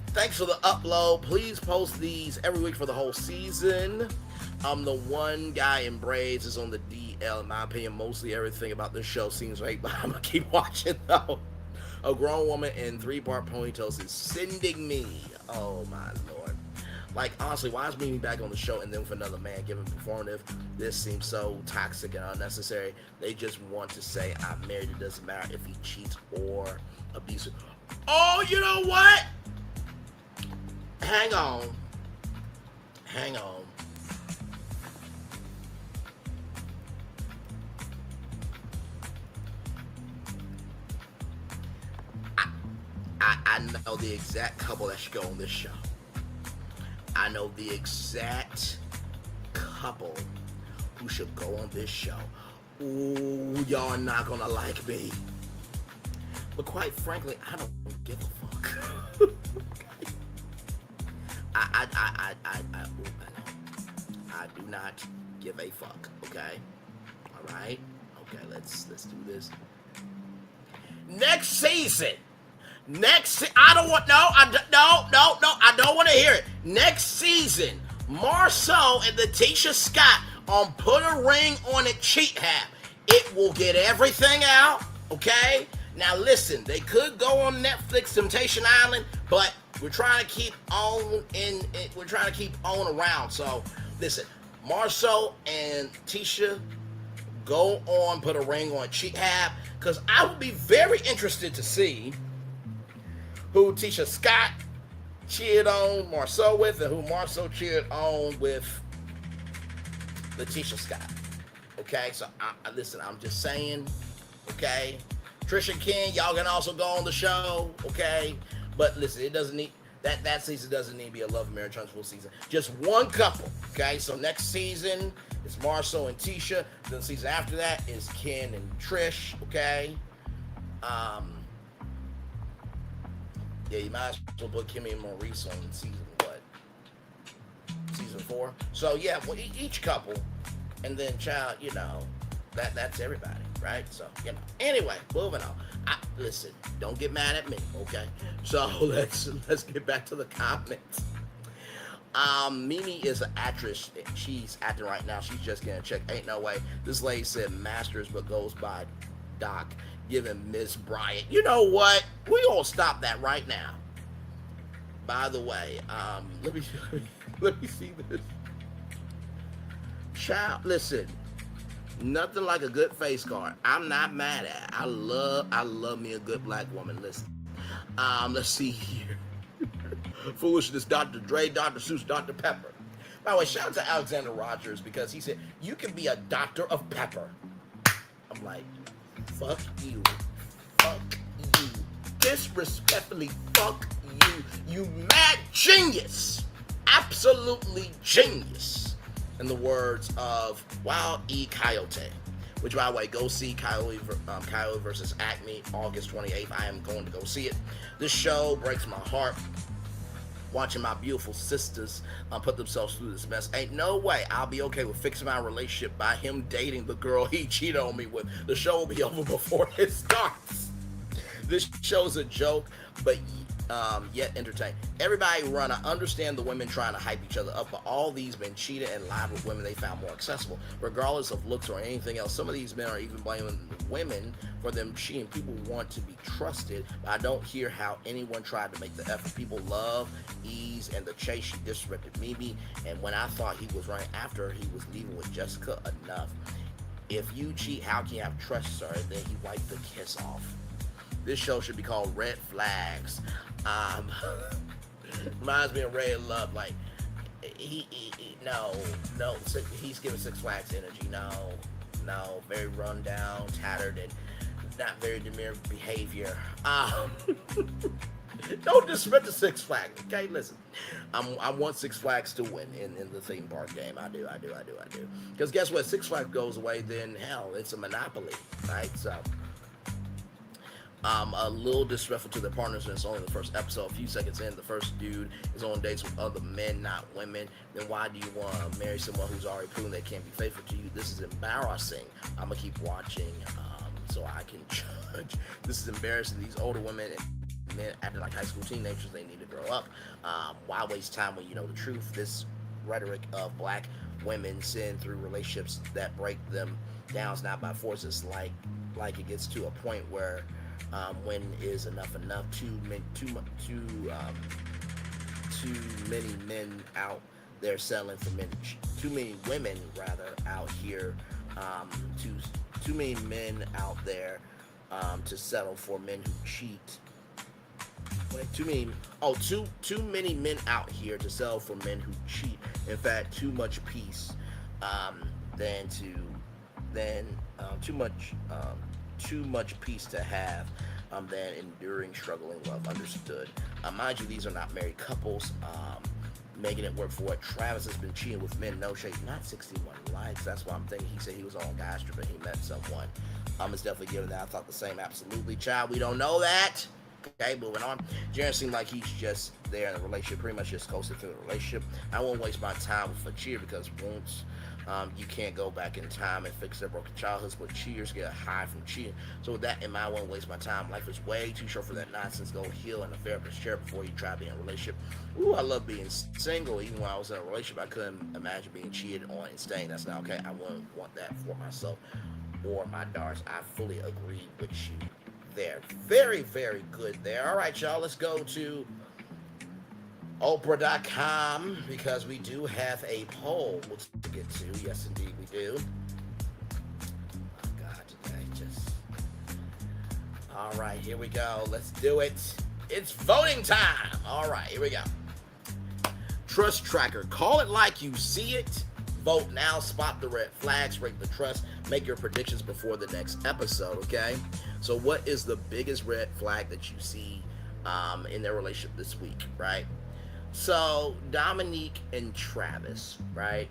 Thanks for the upload. Please post these every week for the whole season. The one guy in braids is on the DL. In my opinion, mostly everything about this show seems right, but I'm gonna keep watching though. A grown woman in 3-part ponytails is sending me. Oh my Lord. Like, honestly, why is Mimi back on the show and then with another man giving performative? This seems so toxic and unnecessary. They just want to say, I'm married. It doesn't matter if he cheats or abusive. Oh, you know what? Hang on. I know the exact couple that should go on this show. I know the exact couple who should go on this show. Ooh, y'all are not gonna like me. But quite frankly, I don't give a fuck. I do not give a fuck, okay? Alright? Okay, let's do this. Next season! I don't want to hear it. Next season, Marceau and Letitia Scott on Put a Ring on It Cheathab. It will get everything out, okay? Now listen, they could go on Netflix Temptation Island, but we're trying to keep on around. So listen, Marceau and Tisha go on Put a Ring on Cheathab, because I would be very interested to see who Tisha Scott cheated on Marceau with, and who Marceau cheated on with Letitia Scott. Okay, so listen, I'm just saying, okay? Trisha and Ken, y'all can also go on the show, okay? But listen, it doesn't need, that season doesn't need to be a love marriage huntsville season. Just one couple, okay? So next season, It's Marcel and Tisha. Then the season after that is Ken and Trish. Okay. Yeah, you might as well put Kimmy and Maurice on season what? Season 4. So yeah, well, each couple, and then child, you know, that's everybody, right? So you know. Anyway, moving on. Listen, don't get mad at me, okay? So let's get back to the comments. Mimi is an actress. She's acting right now. She's just getting checked. Ain't no way. This lady said masters, but goes by Doc, giving Miss Bryant. You know what? We gonna stop that right now. By the way, let me see this. Child, listen. Nothing like a good face card. I'm not mad at it. I love me a good black woman. Listen. Let's see here. Foolishness, Dr. Dre, Dr. Seuss, Dr. Pepper. By the way, shout out to Alexander Rogers because he said, you can be a doctor of pepper. I'm like, fuck you. Fuck you. Disrespectfully, fuck you. You mad genius. Absolutely genius. In the words of Wild E. Coyote. Which, by the way, go see Coyote versus Acme, August 28th. I am going to go see it. This show breaks my heart. Watching my beautiful sisters put themselves through this mess. Ain't no way I'll be okay with fixing my relationship by him dating the girl he cheated on me with. The show will be over before it starts. This show's a joke, but yet entertaining. Everybody run. I understand the women trying to hype each other up, but all these men cheated and lied with women they found more accessible. Regardless of looks or anything else, some of these men are even blaming women for them cheating. People want to be trusted, but I don't hear how anyone tried to make the effort. People love ease and the chase. She disrespected Mimi, and when I thought he was running after her, he was leaving with Jessica. Enough. If you cheat, how can you have trust, sir? And then he wiped the kiss off. This show should be called Red Flags. Reminds me of Red Love. Like, no, he's giving Six Flags energy. No, very run down, tattered, and not very demure behavior. Don't disrespect the Six Flags, okay? Listen, I want Six Flags to win in the theme park game. I do. Because guess what? Six Flags goes away, then hell, it's a monopoly, right? So. A little disrespectful to their partners, and it's only the first episode. A few seconds in, the first dude is on dates with other men, not women. Then why do you want to marry someone who's already proven they can't be faithful to you? This is embarrassing. I'm gonna keep watching so I can judge. This is embarrassing. These older women and men acting like high school teenagers. They need to grow up. Why waste time when you know the truth? This rhetoric of black women sin through relationships that break them down is not by force. It's like it gets to a point where when is enough? Too many men out there settling for men. Too many women rather out here. Too many men out there to settle for men who cheat. Too many men out here to settle for men who cheat. In fact, too much peace too much peace to have than enduring struggling love. Understood. Mind you, these are not married couples. Making it work for what Travis has been cheating with men. No shade. Not 61 likes. That's why I'm thinking. He said he was on Gaster, but he met someone. It's definitely given that. I thought the same. Absolutely, child. We don't know that. Okay, moving on. Jaron seemed like he's just there in a relationship, pretty much just coasting through the relationship. I won't waste my time with a cheer because once you can't go back in time and fix their broken childhoods, but cheers get a high from cheating. So with that in mind, I won't waste my time. Life is way too short for that nonsense. Go heal in a therapist's chair before you try being in a relationship. Ooh, I love being single. Even when I was in a relationship, I couldn't imagine being cheated on and staying. That's not okay. I wouldn't want that for myself or my daughters. I fully agree with you there. Very, very good there. All right, y'all, let's go to Oprah.com because we do have a poll to get to. Yes, indeed, we do. Oh, God, today just... All right, here we go. Let's do it. It's voting time. All right, here we go. Trust tracker. Call it like you see it. Vote now. Spot the red flags. Rate the trust. Make your predictions before the next episode, okay? So what is the biggest red flag that you see in their relationship this week, right? So Dominique and Travis, right?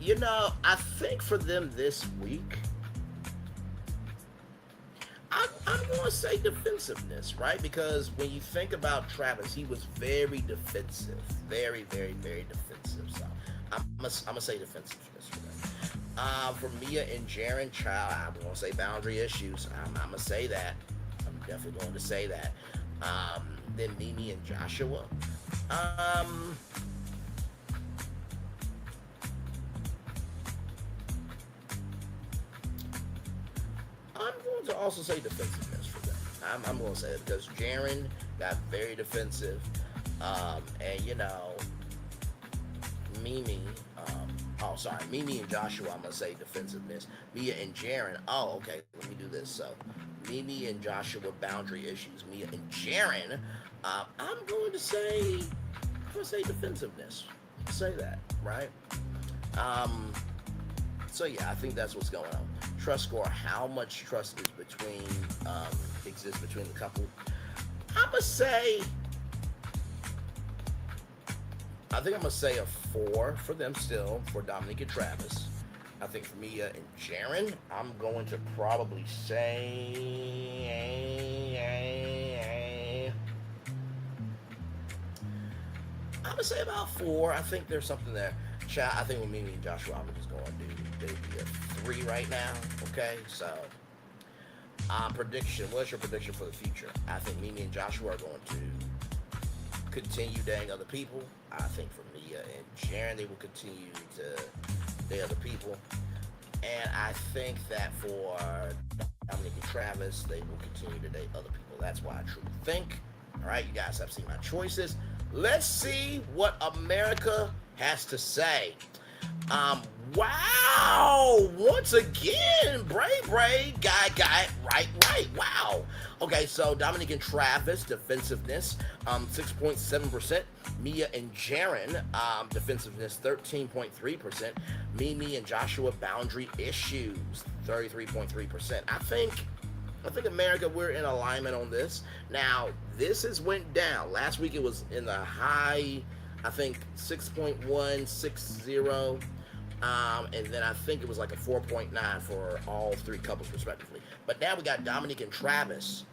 I think for them this week, I'm going to say defensiveness, right? Because when you think about Travis, he was very defensive. Very, very, very defensive. So I'm going to say defensiveness for them. For Mia and Jaron, child, I'm going to say boundary issues. I'm going to say that. I'm definitely going to say that. Then Mimi and Joshua. I'm going to also say defensiveness for them. I'm going to say it because Jaron got very defensive. And, Mimi, Mimi and Joshua, I'm going to say defensiveness. Mia and Jaron, okay, let me do this. So, Mimi and Joshua, boundary issues. Mia and Jaron, I'm going to say defensiveness. Say that, right? So yeah, I think that's what's going on. Trust score, how much trust exists between the couple? I think I'm gonna say a 4 for them still, for Dominique and Travis. I think for Mia and Jaron, I'm going to probably say I'm gonna say about 4. I think there's something there. I think with Mimi and Joshua, I'm just going to do a 3 right now. Okay, so prediction. What's your prediction for the future? I think Mimi and Joshua are going to continue dating other people. I think for Mia and Jaron, they will continue to date other people. And I think that for Dominique and Travis, they will continue to date other people. That's why I truly think. All right, you guys have seen my choices. Let's see what America has to say. Wow! Once again, Bray got it right. Wow. Okay, so Dominique and Travis, defensiveness, 6.7%. Mia and Jaron, defensiveness, 13.3%. Mimi and Joshua, boundary issues, 33.3%. I think America, we're in alignment on this. Now, this has went down. Last week it was in the high, I think 6.160, and then I think it was like a 4.9 for all 3 couples respectively. But now we got Dominique and Travis,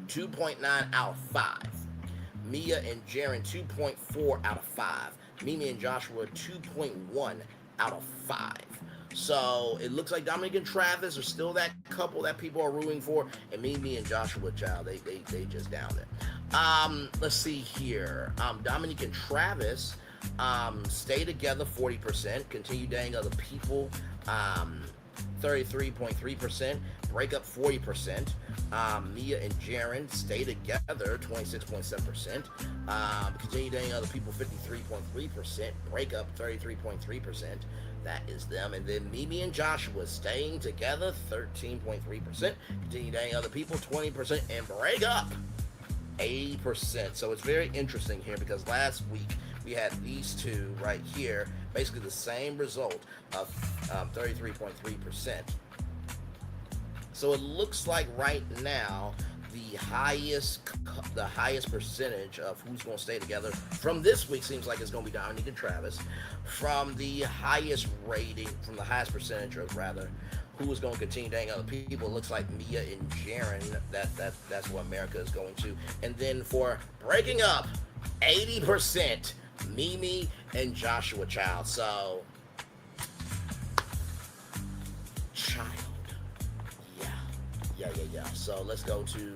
2.9 out of 5. Mia and Jaron, 2.4 out of 5. Mimi and Joshua, 2.1 out of 5. So it looks like Dominique and Travis are still that couple that people are rooting for, and Mimi and Joshua, child, they just down there. Let's see here. Dominique and Travis, stay together, 40%. Continue dating other people, 33.3%. Break up, 40%. Mia and Jaron, stay together, 26.7%. Continue dating other people, 53.3%. Break up, 33.3%. That is them. And then Mimi and Joshua, staying together, 13.3%. Continue dating other people, 20%. And break up, 80%. So it's very interesting here because last week we had these two right here, basically the same result of 33.3%. So it looks like right now the highest percentage of who's going to stay together from this week seems like it's going to be Dominique and Travis. From the highest rating, from the highest percentage of rather, who is going to continue dating other people, it looks like Mia and Jaron. That's what America is going to. And then for breaking up, 80% Mimi and Joshua, child. So, child. Yeah. So let's go to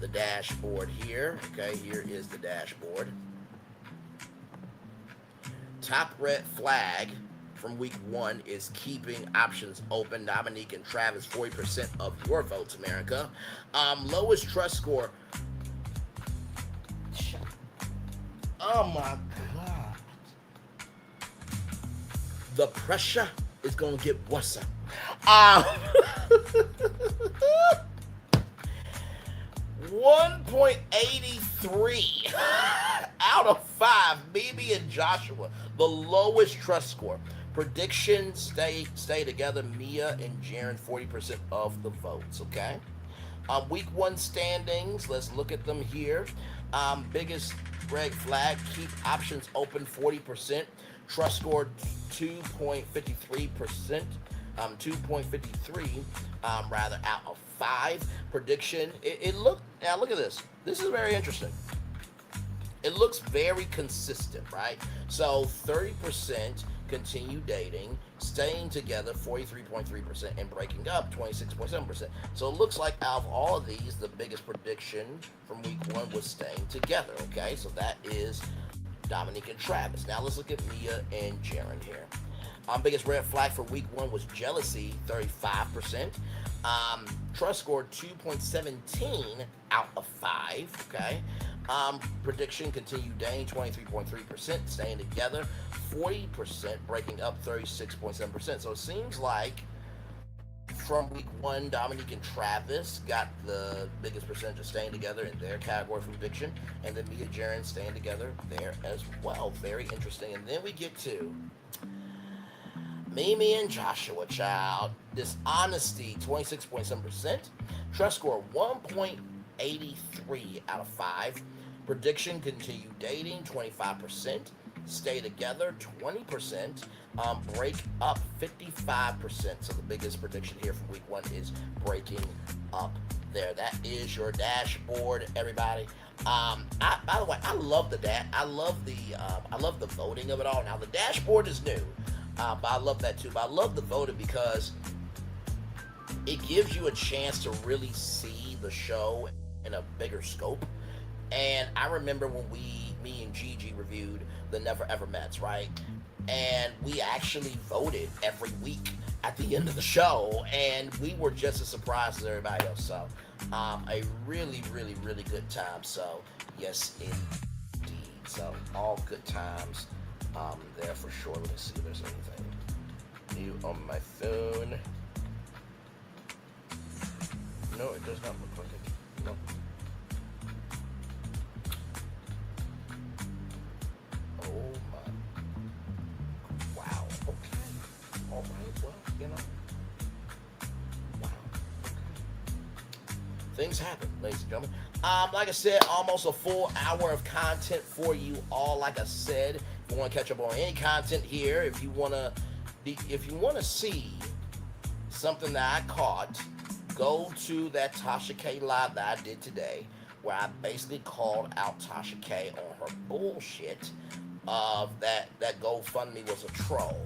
the dashboard here. Okay, here is the dashboard. Top red flag from week 1 is keeping options open. Dominique and Travis, 40% of your votes, America. Lowest trust score. Oh my God. The pressure is going to get worse. 1.83 out of 5. Mimi and Joshua, the lowest trust score. Prediction, stay together. Mia and Jaron, 40% of the votes. Okay. Week 1 standings. Let's look at them here. Biggest red flag, keep options open, 40%. Trust scored 2.53%, 2.53, rather, out of 5. Prediction, now look at this. This is very interesting. It looks very consistent, right? So 30% continue dating, staying together 43.3%, and breaking up 26.7%. So it looks like out of all of these, the biggest prediction from week 1 was staying together, okay? So that is Dominique and Travis. Now let's look at Mia and Jaron here. Biggest red flag for week 1 was jealousy, 35%. Trust scored 2.17 out of 5, okay? Prediction, continued dating, 23.3%, staying together, 40%, breaking up, 36.7%. So it seems like from week 1, Dominique and Travis got the biggest percentage of staying together in their category for prediction, and then Mia and Jaron staying together there as well. Very interesting. And then we get to Mimi and Joshua, child. Dishonesty, 26.7%. Trust score, 1.83 out of 5. Prediction, continue dating, 25%. Stay together, 20%. Break up, 55%. So the biggest prediction here from week 1 is breaking up there. That is your dashboard, everybody. By the way, I love the I love the voting of it all. Now the dashboard is new, but I love that too. But I love the voting because it gives you a chance to really see the show in a bigger scope. And I remember when me and Gigi reviewed the Never Ever Mets, right? And we actually voted every week at the end of the show, and we were just as surprised as everybody else. So, a really, really, really good time. So, yes, indeed. So, all good times there for sure. Let me see if there's anything new on my phone. No, it does not look like it. No. Oh my. Wow. Okay. All right. Well, you know. Wow. Okay. Things happen, ladies and gentlemen. Like I said, almost a full hour of content for you all. Like I said, if you want to catch up on any content here, if you want to see something that I caught, go to that Tasha K live that I did today, where I basically called out Tasha K on her bullshit of that GoFundMe was a troll.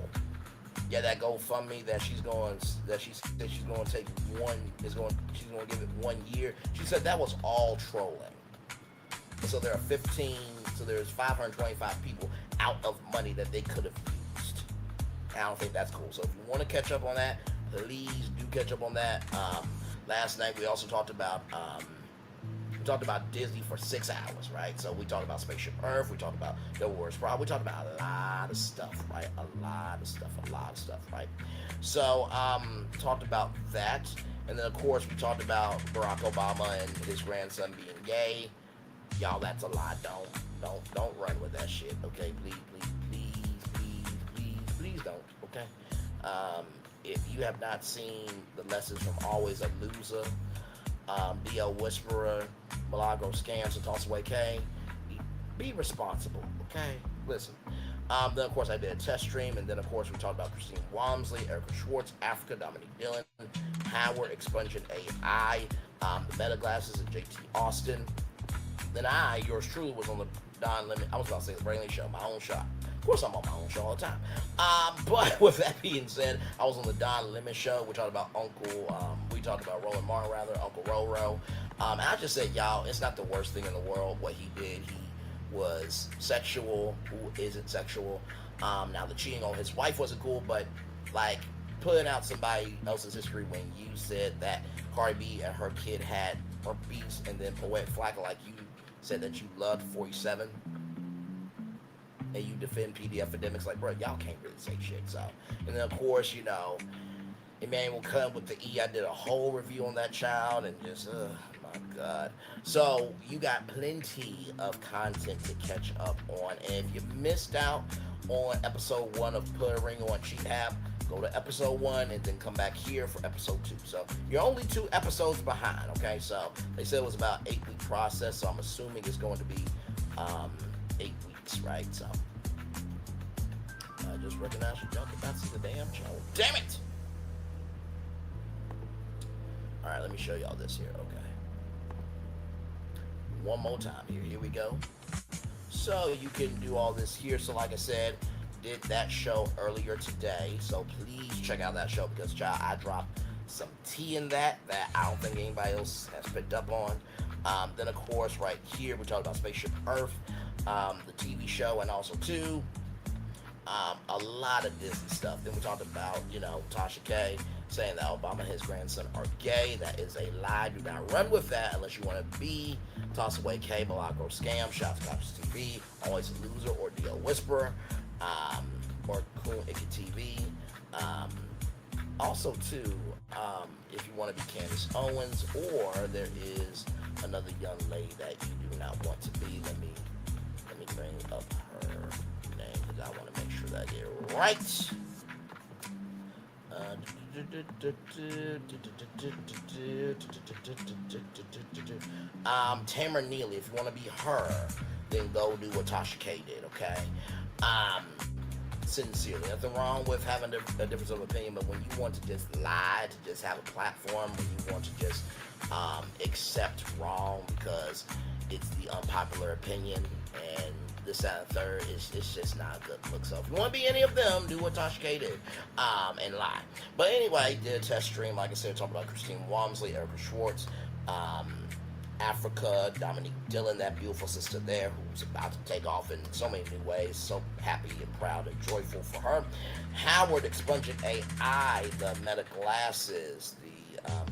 Yeah, that GoFundMe that she said she's going to take she's going to give it 1 year. She said that was all trolling. So there's 525 people out of money that they could have used. I don't think that's cool. So if you want to catch up on that, please do catch up on that. Last night we also talked about Disney for 6 hours, right? So we talked about Spaceship Earth, we talked about The Worst Problem, we talked about a lot of stuff, right? A lot of stuff, right? So talked about that, and then of course we talked about Barack Obama and his grandson being gay. Y'all, that's a lie. Don't run with that shit, okay? Please don't, okay? If you have not seen the lessons from Always a Loser, DL Whisperer, Milagro Scams, and Toss Away K, be responsible, okay? Listen. Then, of course, I did a test stream, and then, of course, we talked about Christine Walmsley, Erica Schwartz, Africa, Dominique Dillon, Howard, Expungent AI, the Meta Glasses, and JT Austin. Then yours truly, was on the Don Lemon, I was about to say the Brainley Show, my own shot. Of course, I'm on my own show all the time. But with that being said, I was on the Don Lemon Show. We talked about we talked about Roland Martin, Uncle Roro. And I just said, y'all, it's not the worst thing in the world what he did. He was sexual. Who isn't sexual? Now, the cheating on his wife wasn't cool, but, like, putting out somebody else's history when you said that Cardi B and her kid had herpes, and then Poetic Flacker, like you said that you loved 47, and you defend PD epidemics, like, bro, y'all can't really say shit. So, and then of course, you know, Emmanuel Cunn with the E, I did a whole review on that child, and just, my God. So you got plenty of content to catch up on, and if you missed out on episode 1 of Put a Ring on Cheathab, go to episode 1 and then come back here for episode 2. So you're only 2 episodes behind, okay? So they said it was about 8-week process, so I'm assuming it's going to be 8 weeks, right? So just recognized you. Y'all could not see the damn show. Damn it! Alright, let me show y'all this here. Okay. One more time here. Here we go. So you can do all this here. So like I said, did that show earlier today. So please check out that show because I dropped some tea in that I don't think anybody else has picked up on. Then of course right here we talked about Spaceship Earth, the TV show, and also too a lot of Disney stuff. Then we talked about, you know, Tasha K saying that Obama and his grandson are gay. That is a lie. Do not run with that unless you want to be toss away K, Malacco scam, shout to Cops TV, always a loser, or Deal Whisperer, or Coon Icky TV. Also too, if you want to be Candace Owens, or there is another young lady that you do not want to be. Let me bring up her name because I want to make sure that I get it right. Tamara Neely. If you want to be her, then go do what Tasha K did. Okay. Sincerely, nothing wrong with having a difference of opinion, but when you want to just lie, to just have a platform, when you want to just accept wrong because it's the unpopular opinion and this, that, and third, it's just not a good look. So if you want to be any of them, do what Tasha K did and lie. But anyway, did a test stream, like I said, talking about Christine Walmsley, Erica Schwartz, Africa, Dominique Dillon, that beautiful sister there who's about to take off in so many new ways. So happy and proud and joyful for her. Howard expunging AI, the Meta glasses, the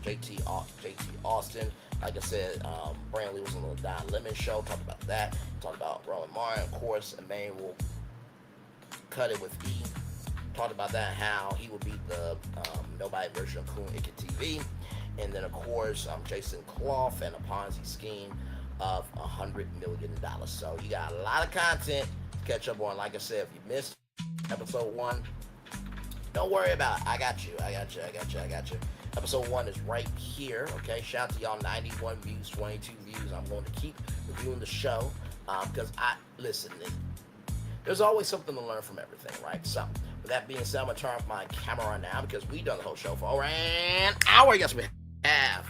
JT Austin. Like I said, Brand Lee was on the Don Lemon show, talked about that. Talked about Roman Martin, of course, Emmanuel Cut It with E. Talked about that, how he would beat the nobody version of Coon Icky TV. And then, of course, Jason Clough and a Ponzi scheme of $100 million. So you got a lot of content to catch up on. Like I said, if you missed episode 1, don't worry about it. I got you. Episode 1 is right here. Okay, shout out to y'all. 91 views, 22 views. I'm going to keep reviewing the show because listen, there's always something to learn from everything, right? So with that being said, I'm going to turn off my camera on now because we done the whole show for over an hour. Yes, we have.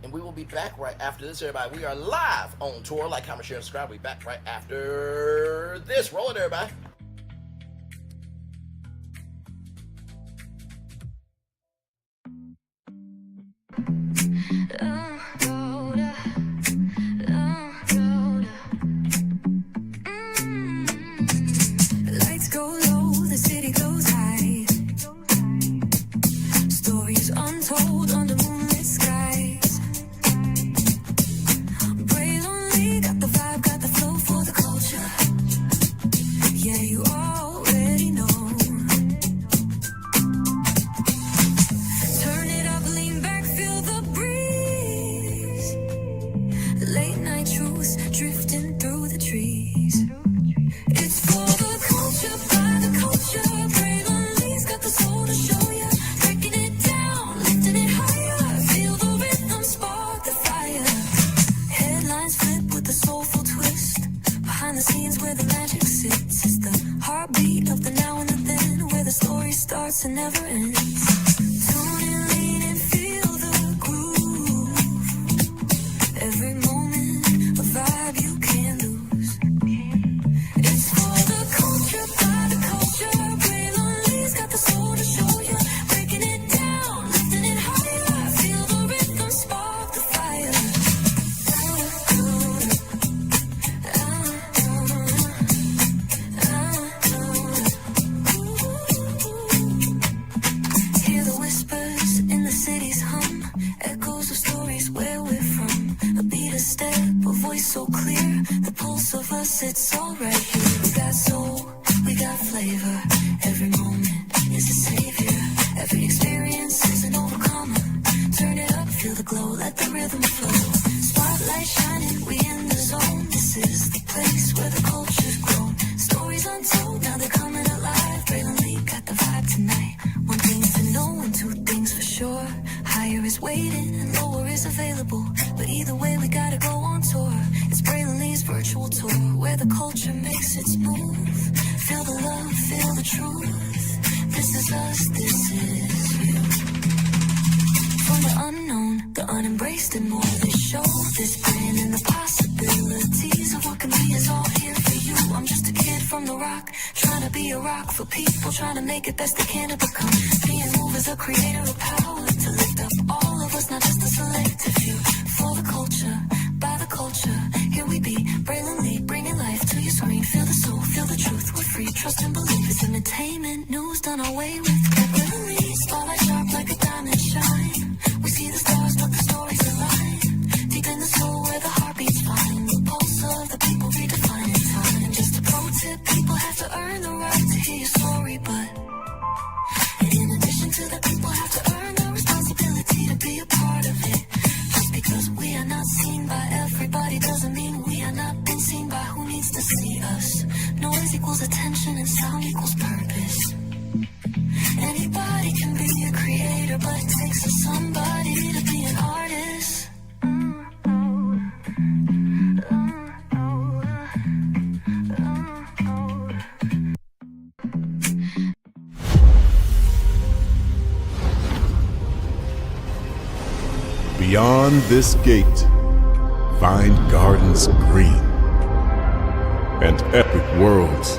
And we will be back right after this, everybody. We are live on tour. Like, comment, share, and subscribe. We'll be back right after this. Roll it, everybody. Lights go low, the city goes high. Stories untold under moonlit skies. Pray lonely, got the vibe, got the flow for the culture. Yeah, you already know. Turn it up, lean back, feel the breeze. Late night truths drifting through the trees. It's for the culture, by the culture. Pray lonely's got the soul to show ya. Breaking it down, lifting it higher. Feel the rhythm, spark the fire. Headlines flip with a soulful twist. Behind the scenes where the magic sits. It's the heartbeat of the now and the then, where the story starts and never ends. Tune in, lean and feel the groove. Every moment, a vibe you can't lose. It's for the culture, by the culture. Pray lonely's got the soul to show you. Breaking it down, lifting it higher. Feel the rhythm, spark the fire. Hear the whispers in the city's hum. Echoes of stories where we're from. A beat, a step, a voice so clear. The pulse of us, it's all right here. We got soul, we got flavor. Every moment is a savior. Every experience is an overcomer. Turn it up, feel the glow, let the rhythm flow. Spotlight shining, we in the zone. This is the place where the culture's grown. Stories untold, now they're coming alive. Braylon got the vibe tonight. One thing to know and two things for sure. Higher is waiting and lower is available. But either way, we gotta go on tour. It's Braylon Lee's virtual tour, where the culture makes it smooth. Feel the love, feel the truth. This is us, this is you. From the unknown, the unembraced and more. This show, this brand and the possibilities of what can be is all here for you. I'm just a kid from the rock, trying to be a rock for people, trying to make it best they can to become. Being moved as a creator of power to lift up all of us, not just a selective few. For the culture, by the culture, here we be, brilliantly bringing life to your screen. Feel the soul, feel the truth, we're free, trust and believe. It's entertainment, news done away with. Brilliantly, spotlight sharp like a diamond shine. We see the stars, but the stories align. Deep in the soul where the heart beats fine. The pulse of the people redefining time. And just a pro tip, people have to earn the right to hear your story, but in addition to that, people have to earn the responsibility to be a part of it. Just because we are not seen by everybody doesn't mean we are not been seen by who needs to see us. Noise equals attention and sound equals purpose. Anybody can be a creator, but it takes a somebody to be an artist. Beyond this gate, find gardens green and epic worlds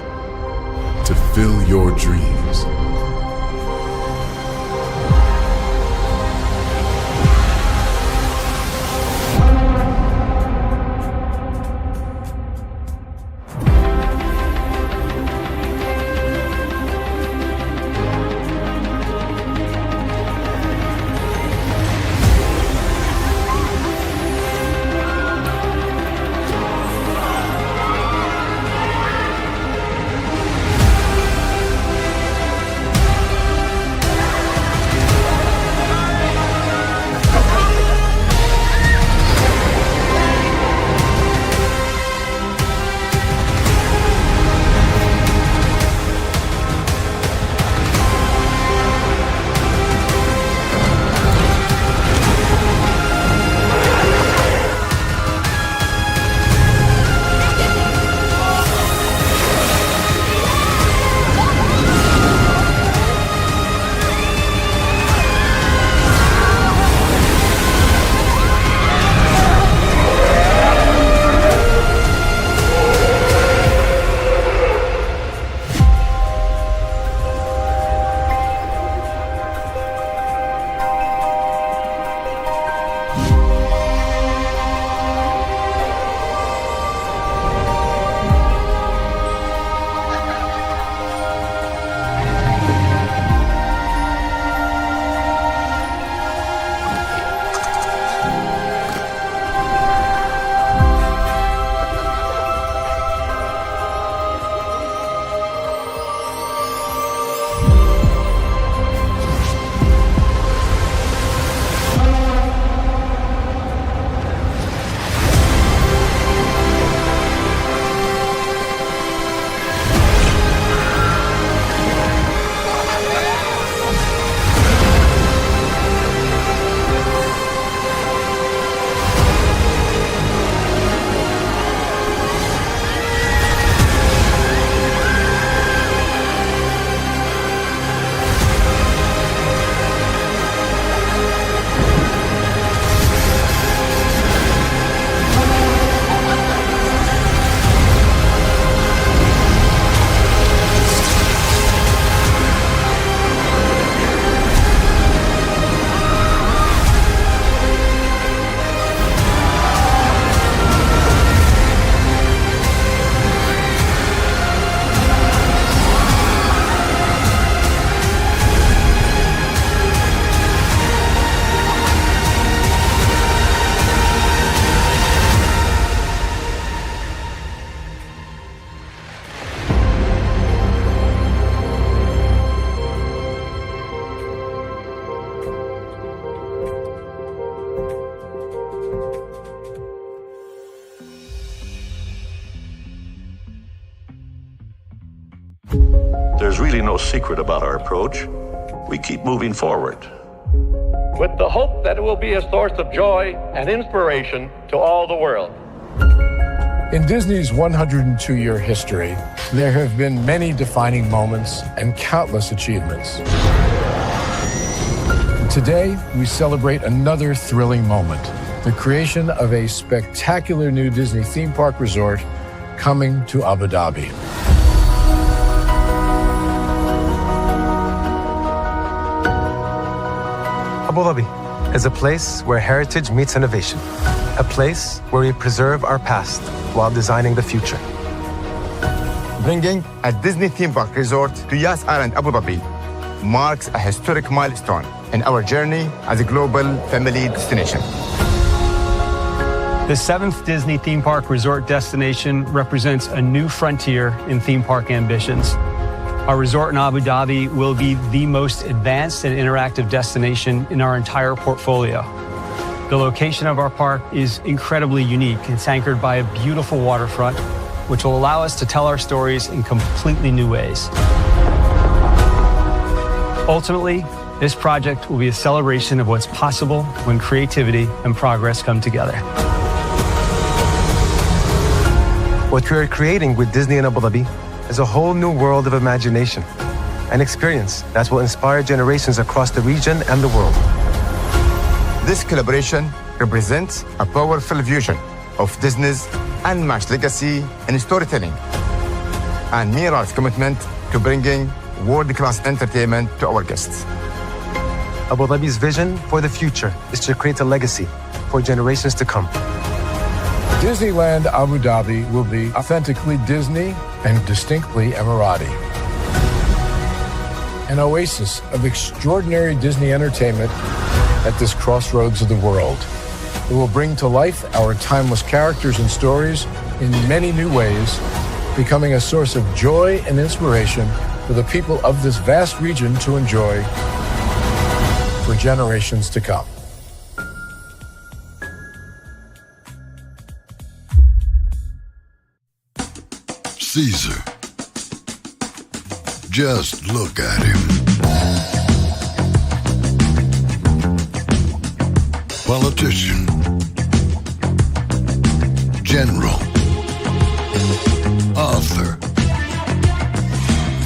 to fill your dreams. There's really no secret about our approach. We keep moving forward. With the hope that it will be a source of joy and inspiration to all the world. In Disney's 102-year history, there have been many defining moments and countless achievements. Today, we celebrate another thrilling moment, the creation of a spectacular new Disney theme park resort coming to Abu Dhabi. Abu Dhabi is a place where heritage meets innovation, a place where we preserve our past while designing the future. Bringing a Disney theme park resort to Yas Island, Abu Dhabi, marks a historic milestone in our journey as a global family destination. The 7th Disney theme park resort destination represents a new frontier in theme park ambitions. Our resort in Abu Dhabi will be the most advanced and interactive destination in our entire portfolio. The location of our park is incredibly unique. It's anchored by a beautiful waterfront, which will allow us to tell our stories in completely new ways. Ultimately, this project will be a celebration of what's possible when creativity and progress come together. What we are creating with Disney in Abu Dhabi is a whole new world of imagination, an experience that will inspire generations across the region and the world. This collaboration represents a powerful fusion of Disney's unmatched legacy in storytelling and Miral's commitment to bringing world-class entertainment to our guests. Abu Dhabi's vision for the future is to create a legacy for generations to come. Disneyland Abu Dhabi will be authentically Disney and distinctly Emirati. An oasis of extraordinary Disney entertainment at this crossroads of the world. It will bring to life our timeless characters and stories in many new ways, becoming a source of joy and inspiration for the people of this vast region to enjoy for generations to come. Caesar. Just look at him. Politician. General. Author.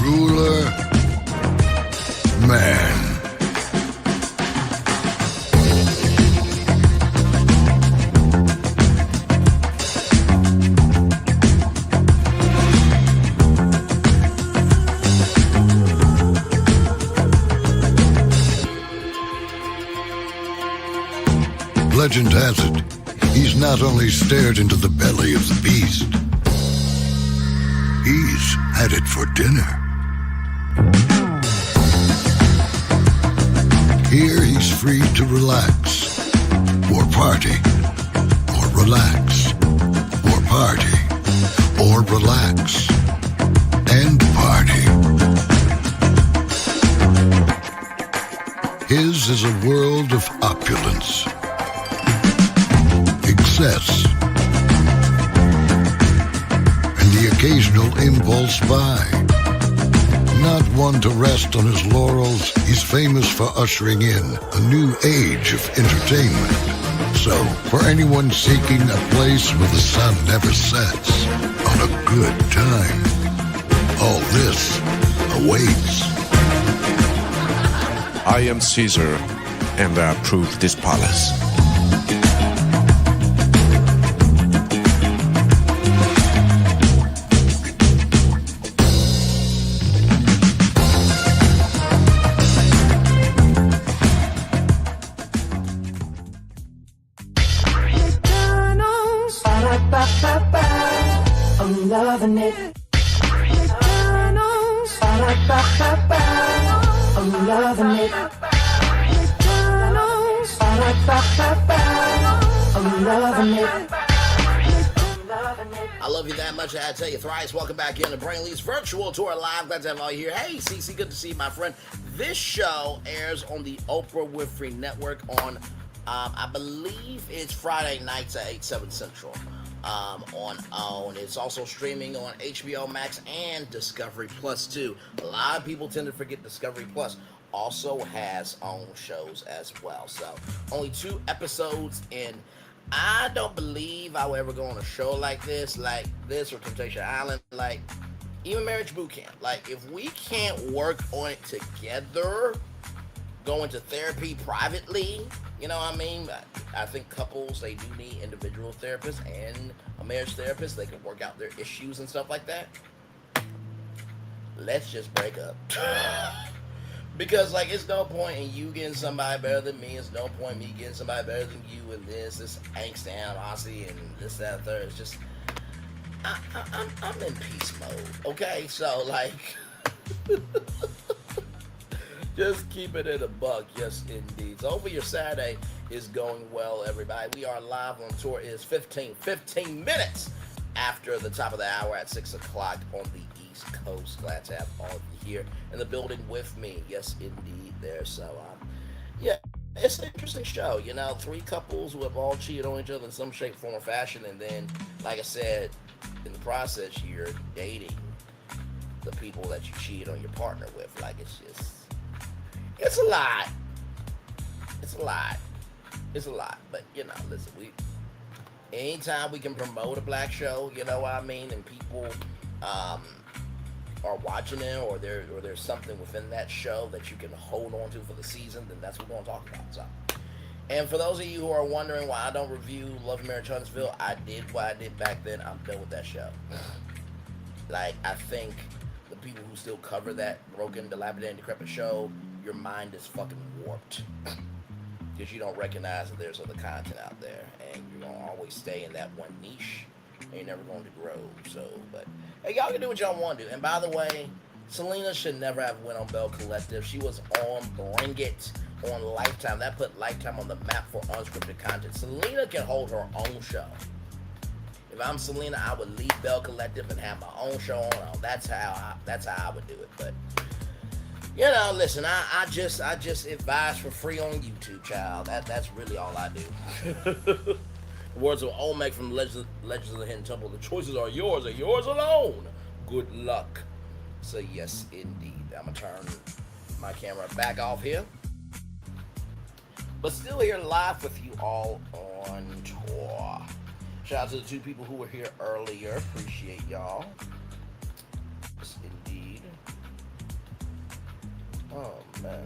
Ruler. Man. Legend has it, he's not only stared into the belly of the beast, he's had it for dinner. Here he's free to relax, or party, or relax, or party, or relax, and party. His is a world of opulence, excess, and the occasional impulse buy. Not one to rest on his laurels, he's famous for ushering in a new age of entertainment. So, for anyone seeking a place where the sun never sets on a good time, all this awaits. I am Caesar, and I approve this palace. I'm loving it. I'm loving it. I'm loving it. I love you that much. I had to tell you thrice. Welcome back in to Brainley's virtual tour live. Glad to have all you here. Hey, Cece, good to see you, my friend. This show airs on the Oprah Winfrey Network on, I believe it's Friday nights at 8, 7 Central. On OWN. It's also streaming on HBO Max and Discovery Plus too. A lot of people tend to forget Discovery Plus also has OWN shows as well. So only 2 episodes in I don't believe I will ever go on a show like this or Temptation Island, like even Marriage Boot Camp. Like, if we can't work on it together, go into therapy privately, you know what I mean? I think couples, they do need individual therapists and a marriage therapist. They can work out their issues and stuff like that. Let's just break up. Because, like, it's no point in you getting somebody better than me. It's no point in me getting somebody better than you and this angst and animosity and this, that, and third. It's just, I'm in peace mode, okay? So, like, just keep it in a buck, yes, indeed. So, hopefully your Saturday is going well, everybody. We are live on tour. It is 15 minutes after the top of the hour at 6 o'clock on the East Coast. Glad to have all of you here in the building with me. Yes, indeed, there. So, yeah, it's an interesting show. You know, 3 couples who have all cheated on each other in some shape, form, or fashion. And then, like I said, in the process, you're dating the people that you cheated on your partner with. Like, it's a lot. It's a lot. But, you know, listen, anytime we can promote a black show, you know what I mean, and people are watching it, or there's something within that show that you can hold on to for the season, then that's what we're going to talk about. So, and for those of you who are wondering why I don't review Love and Marriage Huntsville, I did what I did back then. I'm done with that show. Like, I think the people who still cover that broken, dilapidated, decrepit show, your mind is fucking warped. Because you don't recognize that there's other content out there, and you're going to always stay in that one niche, and you're never going to grow. So, but, hey, y'all can do what y'all want to do. And by the way, Selena should never have went on Bell Collective. She was on Bring It on Lifetime. That put Lifetime on the map for unscripted content. Selena can hold her own show. If I'm Selena, I would leave Bell Collective and have my own show on. That's how I would do it. But, you know, listen, I just advise for free on YouTube, child. That's really all I do. Words of Olmec from Legends of the Hidden Temple. The choices are yours and yours alone. Good luck. So, yes, indeed. I'm going to turn my camera back off here. But still here live with you all on tour. Shout out to the 2 people who were here earlier. Appreciate y'all. Yes, indeed. Oh, man.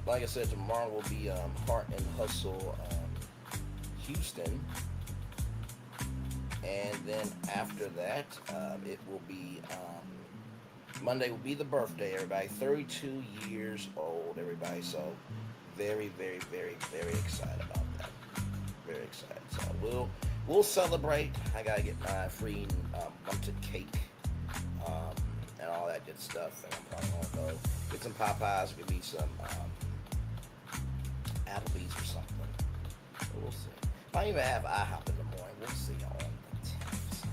Like I said, tomorrow will be Heart and Hustle Houston, and then after that it will be Monday will be the birthday, everybody. 32 years old, everybody. So very, very, very, very excited about that. Very excited. So we'll celebrate. I gotta get my free bunted cake and all that good stuff, and I'm probably gonna go get some Popeyes, give me some Applebee's or something. We'll see. Might even have IHOP in the morning. We'll see on the 10th.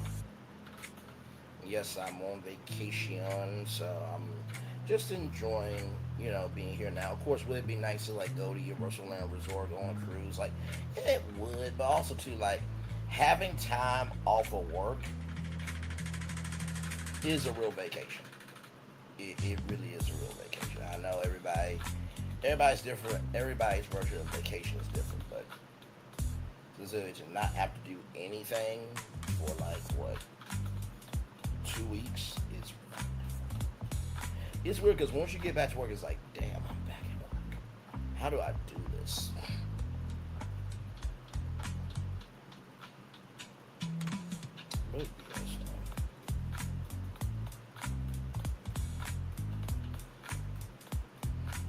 Yes, I'm on vacation, so I'm just enjoying, you know, being here now. Of course, would it be nice to, like, go to Universal Land Resort, go on a cruise? Like, yeah, it would, but also, too, like, having time off of work is a real vacation. It really is a real vacation. I know everybody's different. Everybody's version of vacation is different, but to not have to do anything for, like, what, 2 weeks is it's weird, because once you get back to work, it's like, damn, I'm back at work. How do I do this? But, yes,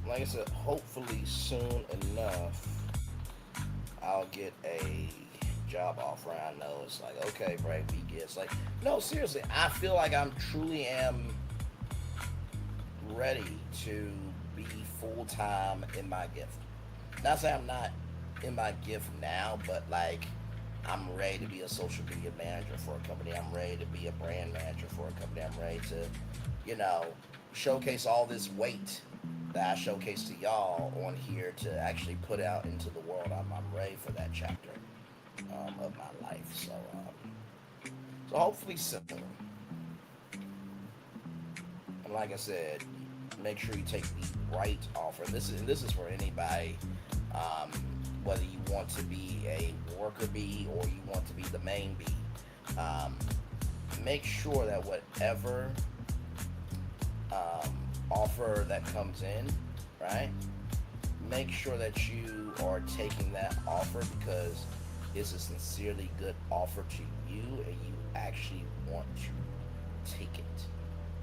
like I said, hopefully soon enough I'll get a job offer. I know it's like, okay, right, we get. It's like, no, seriously, I feel like I'm truly am ready to be full-time in my gift. Not saying I'm not in my gift now, but, like, I'm ready to be a social media manager for a company. I'm ready to be a brand manager for a company. I'm ready to, showcase all this weight that I showcase to y'all on here to actually put out into the world. I'm ready for that chapter of my life. So hopefully soon. And like I said, make sure you take the right offer. This is for anybody, whether you want to be a worker bee or you want to be the main bee. Make sure that whatever offer that comes in, right? Make sure that you are taking that offer because it's a sincerely good offer to you and you actually want to take it.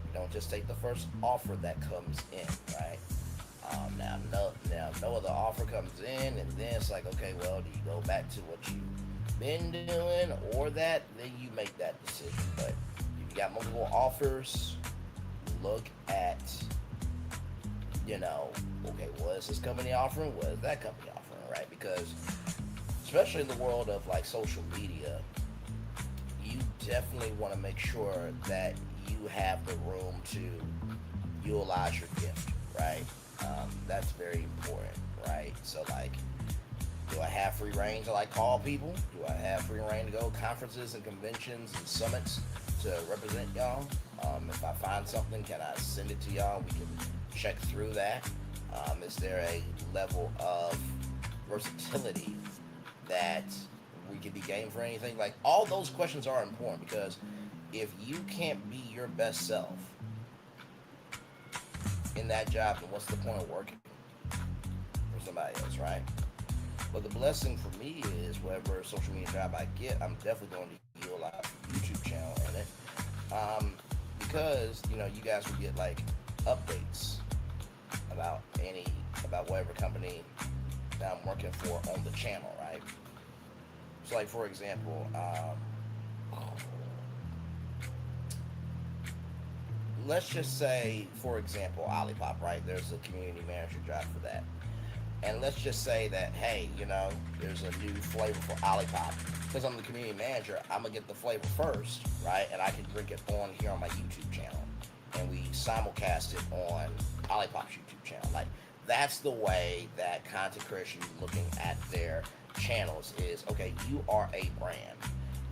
You don't just take the first offer that comes in, right? Now no other offer comes in and then it's like, okay, well, do you go back to what you've been doing or that? Then you make that decision. But if you got multiple offers, look at, okay, what is this company offering? What is that company offering, right? Because especially in the world of like social media, you definitely want to make sure that you have the room to utilize your gift, right? That's very important, right? So like, do I have free reign to like call people? Do I have free reign to go to conferences and conventions and summits to represent y'all? If I find something, can I send it to y'all? We can check through that. Is there a level of versatility that we could be game for anything? Like, all those questions are important because if you can't be your best self in that job, then what's the point of working for somebody else, right? But the blessing for me is whatever social media job I get, I'm definitely going to utilize the YouTube channel in it. Because, you guys will get like updates about whatever company that I'm working for on the channel, right? So like, for example, let's just say, for example, Olipop, right? There's a community manager job for that. And let's just say that, hey, there's a new flavor for Olipop. Because I'm the community manager, I'm going to get the flavor first, right? And I can drink it on here on my YouTube channel. And we simulcast it on Olipop's YouTube channel. Like, that's the way that content creation looking at their channels is, okay, you are a brand.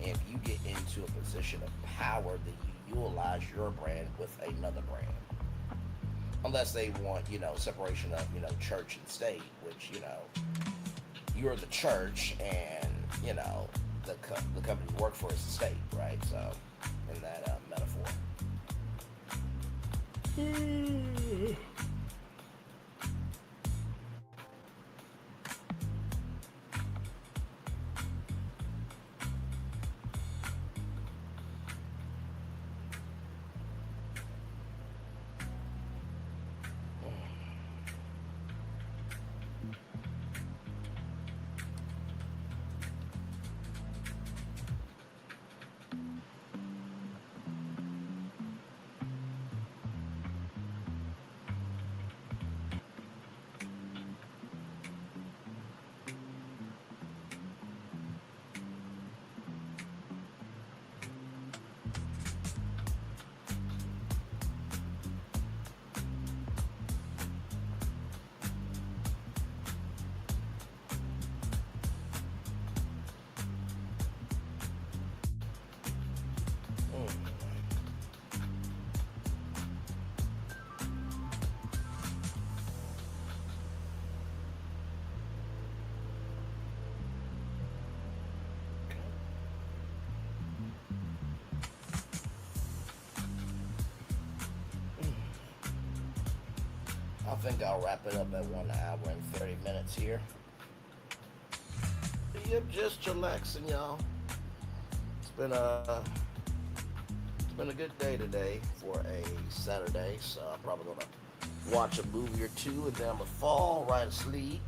And if you get into a position of power, then you utilize your brand with another brand. Unless they want, separation of, church and state, which, you're the church and, the company you work for is the state, right? So, in that metaphor. I think I'll wrap it up at 1 hour and 30 minutes here. Yep, just chillaxing, y'all. It's been a good day today for a Saturday, so I'm probably gonna watch a movie or two and then I'm gonna fall right asleep.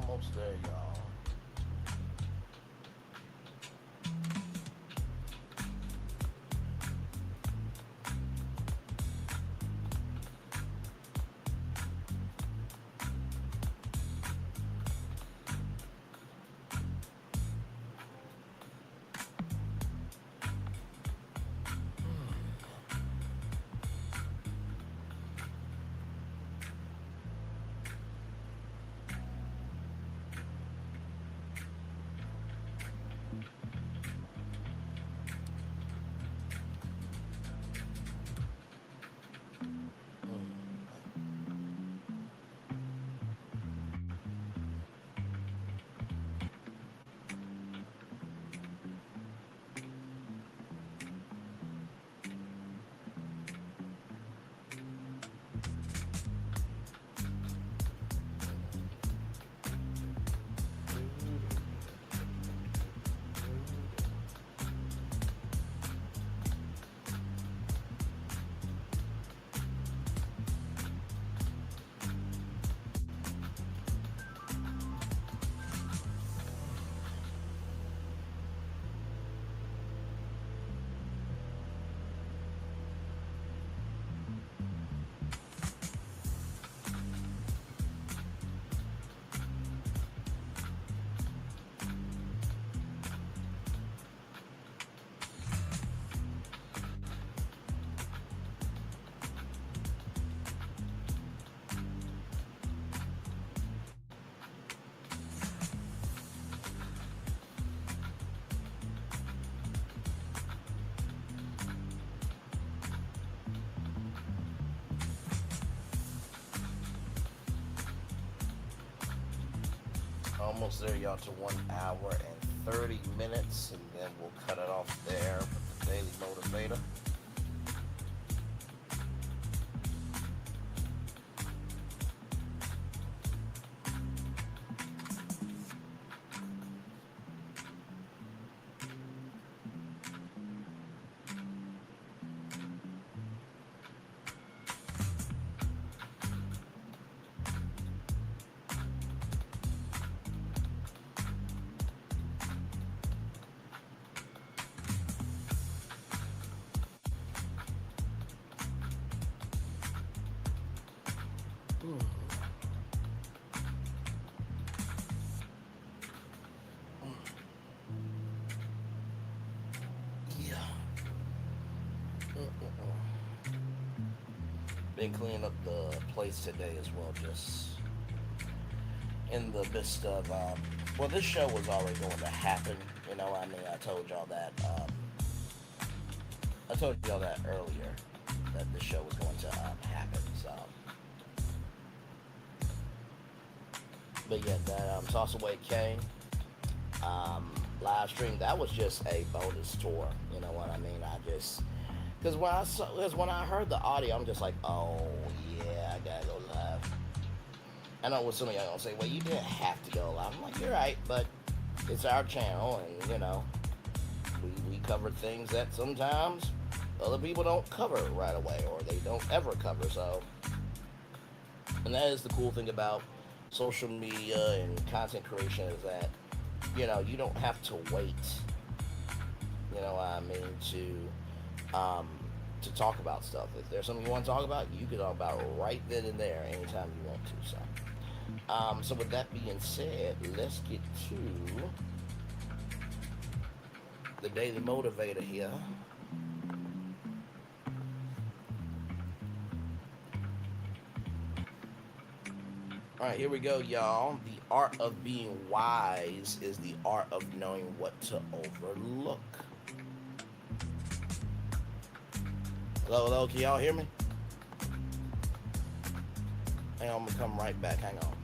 Almost there, y'all. Almost there, y'all, to 1 hour and 30 minutes, and then we'll cut it off there with the Daily Motivator. Been cleaning up the place today as well, just in the midst of, well, this show was already going to happen, you know what I mean? I told y'all that earlier, that the show was going to happen, so. But yeah, that Toss Away King live stream, that was just a bonus tour, you know what I mean? Because when I heard the audio, I'm just like, oh, yeah, I gotta go live. I know what some of y'all gonna say, well, you didn't have to go live. I'm like, you're right, but it's our channel, and, you know, we cover things that sometimes other people don't cover right away, or they don't ever cover, so. And that is the cool thing about social media and content creation, is that, you know, you don't have to wait, you know what I mean, to talk about stuff. If there's something you want to talk about, you can talk about it right then and there, anytime you want to. So with that being said, let's get to the Daily Motivator here. All right, here we go, y'all. The art of being wise is the art of knowing what to overlook. Hello, can y'all hear me? Hang on, I'm gonna come right back, hang on.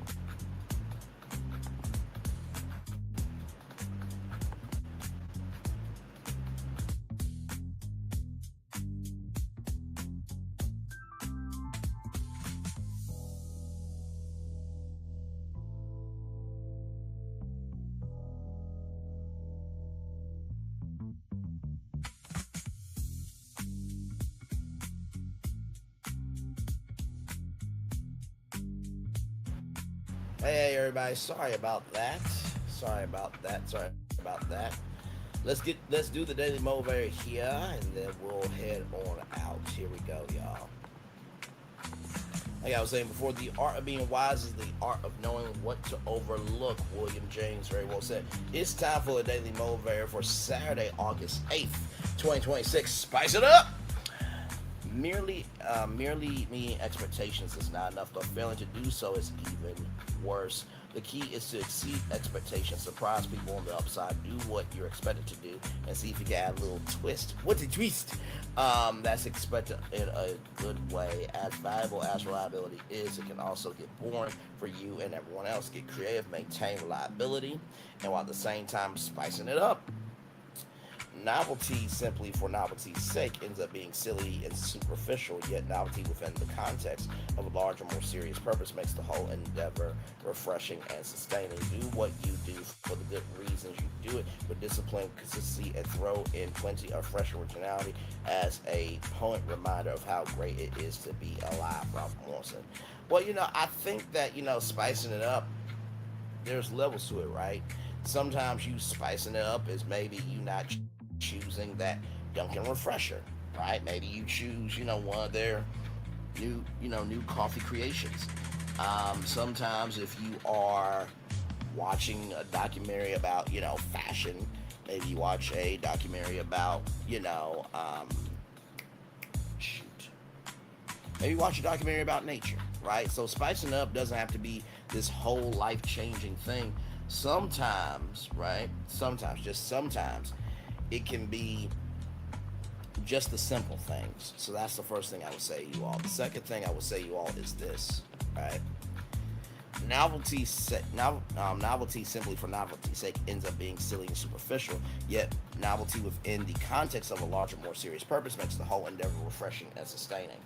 Hey everybody, sorry about that. Sorry about that. Sorry about that. Let's do the Daily Motivator here, and then we'll head on out. Here we go, y'all. Like I was saying before, the art of being wise is the art of knowing what to overlook. William James very well said. It's time for the Daily Motivator for Saturday, August 8th, 2026. Spice it up! Merely meeting expectations is not enough, but failing to do so is even worse. The key is to exceed expectations, surprise people on the upside, do what you're expected to do, and see if you can add a little twist. What's a twist? That's expected in a good way. As valuable as reliability is, it can also get boring for you and everyone else. Get creative, maintain reliability, and while at the same time spicing it up. Novelty simply for novelty's sake ends up being silly and superficial, yet novelty within the context of a larger, more serious purpose makes the whole endeavor refreshing and sustaining. Do what you do for the good reasons you do it, with discipline, consistency, and throw in plenty of fresh originality as a poignant reminder of how great it is to be alive. Ralph Morrison. Well, I think that, spicing it up, there's levels to it, right? Sometimes you spicing it up is maybe you not choosing that Dunkin' refresher, right? Maybe you choose, one of their new coffee creations. Sometimes if you are watching a documentary about, fashion, maybe you watch a documentary about, maybe you watch a documentary about nature, right? So spicing up doesn't have to be this whole life-changing thing. Sometimes, right? Just sometimes, it can be just the simple things. So that's the first thing I would say to you all. The second thing I would say to you all is this, right? Novelty simply for novelty's sake ends up being silly and superficial, yet novelty within the context of a larger, more serious purpose makes the whole endeavor refreshing and sustaining.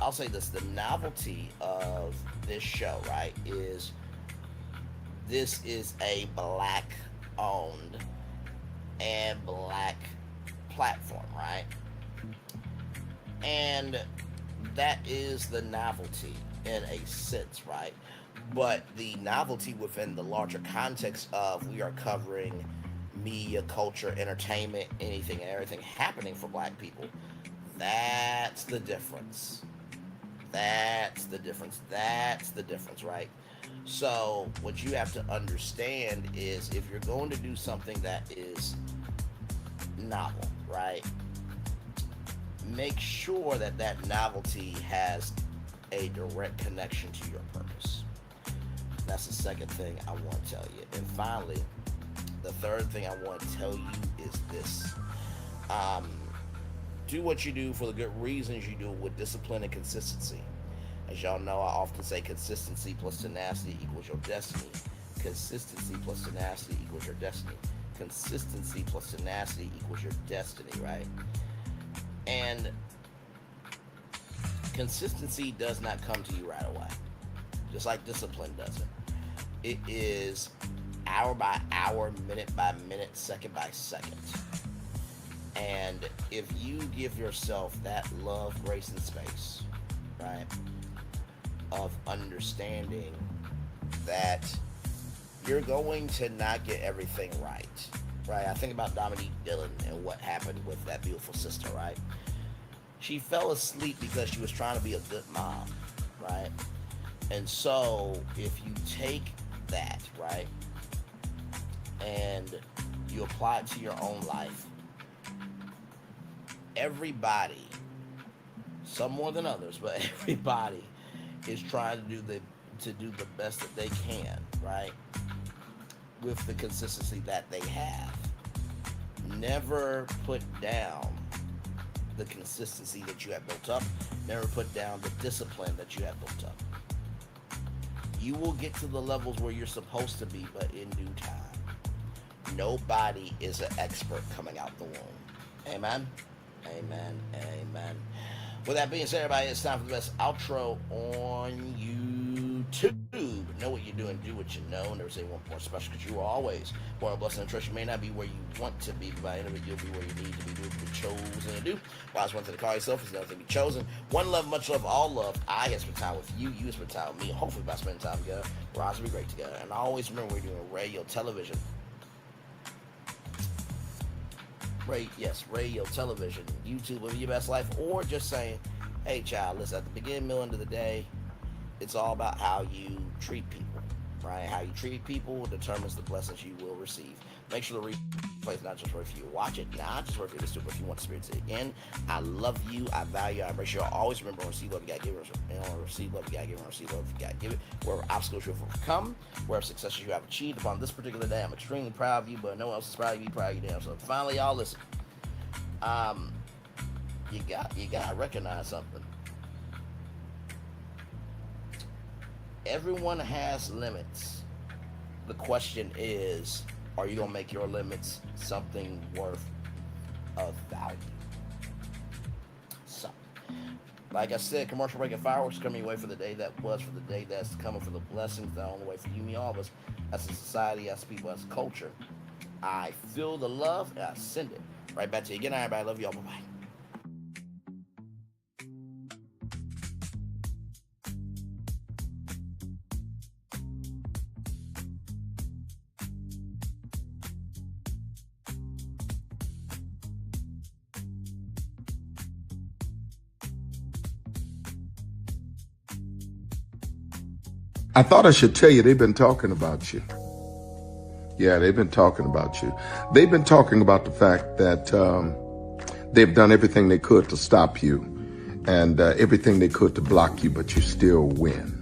I'll say this, the novelty of this show, right, is this is a Black-owned and Black platform, right? And that is the novelty in a sense, right? But the novelty within the larger context of we are covering media, culture, entertainment, anything and everything happening for Black people, that's the difference. That's the difference, right? So what you have to understand is if you're going to do something that is novel, right? Make sure that that novelty has a direct connection to your purpose. That's the second thing I want to tell you. And finally, the third thing I want to tell you is this. Do what you do for the good reasons you do it with discipline and consistency. As y'all know, I often say consistency plus tenacity equals your destiny. Consistency plus tenacity equals your destiny. Consistency plus tenacity equals your destiny, right? And consistency does not come to you right away, just like discipline doesn't. It is hour by hour, minute by minute, second by second. And if you give yourself that love, grace, and space, right, of understanding that you're going to not get everything right, right? I think about Dominique Dillon and what happened with that beautiful sister, right? She fell asleep because she was trying to be a good mom, right? And so if you take that, right, and you apply it to your own life, everybody, some more than others, but everybody is trying to do the best that they can, right? With the consistency that they have. Never put down the consistency that you have built up. Never put down the discipline that you have built up. You will get to the levels where you're supposed to be, but in due time. Nobody is an expert coming out the womb. Amen? Amen. Amen. With that being said, everybody, it's time for the best outro on YouTube. Know what you're doing, do what you know. Never say one more special, because you are always born blessed and trust. You may not be where you want to be, but by the end of it, you'll be where you need to be, doing what you're chosen to do. Wise one thing to call yourself is nothing to be chosen. One love, much love, all love. I have spent time with you, you have spent time with me. Hopefully by spending time together, we're all to be great together. And I always remember we're doing radio, television. Radio, television, YouTube, living your best life, or just saying, hey child, listen, at the beginning, middle, end of the day, it's all about how you treat people, right? How you treat people determines the blessings you will receive. Make sure the replay is not just worth for you to watch it, not just worth for you to listen to it, but if you want the spirit to again. I love you, I value you, I embrace you. I always remember, receive love, you gotta give it. Receive love, you gotta give it. Receive love, you gotta give it. Wherever obstacles you have overcome, wherever successes you have achieved upon this particular day, I'm extremely proud of you, but no one else is proud of you, proud of you damn. So finally, y'all listen. You gotta recognize something. Everyone has limits. The question is, are you gonna make your limits something worth of value? So, like I said, commercial break and fireworks coming your way for the day that was, for the day that's coming, for the blessings that are on the way for you, me, all of us, as a society, as people, as a culture. I feel the love and I send it right back to you. Good night, everybody. Love you all. Bye-bye. I thought I should tell you, they've been talking about you. Yeah, they've been talking about you. They've been talking about the fact that they've done everything they could to stop you and everything they could to block you, but you still win.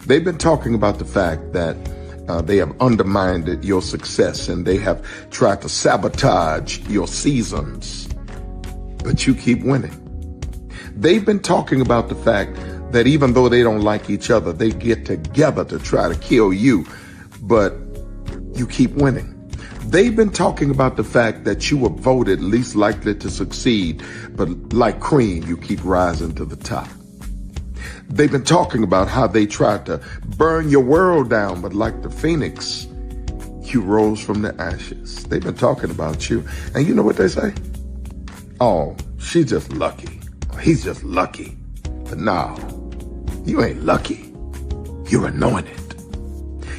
They've been talking about the fact that they have undermined your success and they have tried to sabotage your seasons, but you keep winning. They've been talking about the fact that even though they don't like each other, they get together to try to kill you, but you keep winning. They've been talking about the fact that you were voted least likely to succeed, but like cream, you keep rising to the top. They've been talking about how they tried to burn your world down, but like the phoenix, you rose from the ashes. They've been talking about you. And you know what they say? Oh, she's just lucky. He's just lucky. But no, you ain't lucky. You're anointed.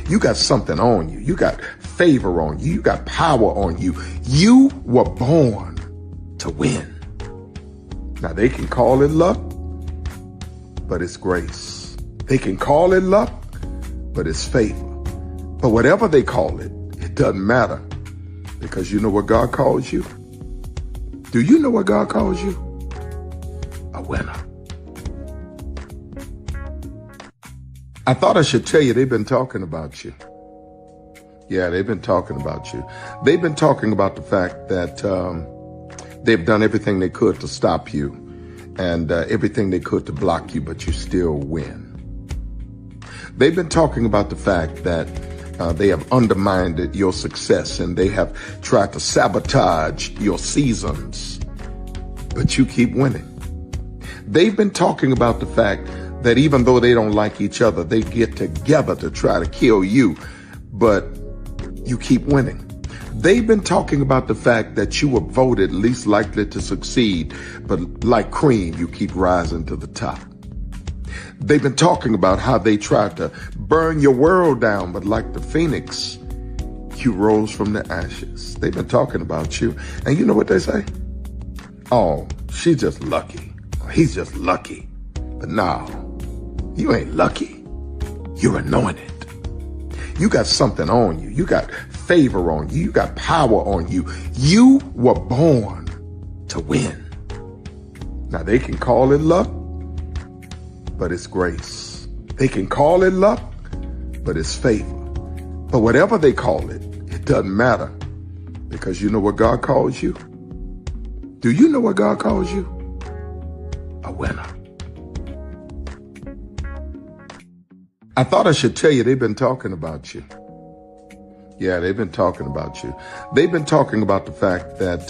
You got something on you. You got favor on you. You got power on you. You were born to win. Now they can call it luck, but it's grace. They can call it luck, but it's favor. But whatever they call it, it doesn't matter, because you know what God calls you? Do you know what God calls you? A winner. I thought I should tell you, they've been talking about you. Yeah, they've been talking about you. They've been talking about the fact that they've done everything they could to stop you and everything they could to block you, but you still win. They've been talking about the fact that they have undermined your success and they have tried to sabotage your seasons, but you keep winning. They've been talking about the fact that even though they don't like each other, they get together to try to kill you, but you keep winning. They've been talking about the fact that you were voted least likely to succeed, but like cream, you keep rising to the top. They've been talking about how they tried to burn your world down, but like the phoenix, you rose from the ashes. They've been talking about you. And you know what they say? Oh, she's just lucky. He's just lucky. But no, you ain't lucky. You're anointed. You got something on you. You got favor on you. You got power on you. You were born to win. Now they can call it luck, but it's grace. They can call it luck, but it's favor. But whatever they call it, it doesn't matter, because you know what God calls you? Do you know what God calls you? A winner. I thought I should tell you, they've been talking about you. Yeah, they've been talking about you. They've been talking about the fact that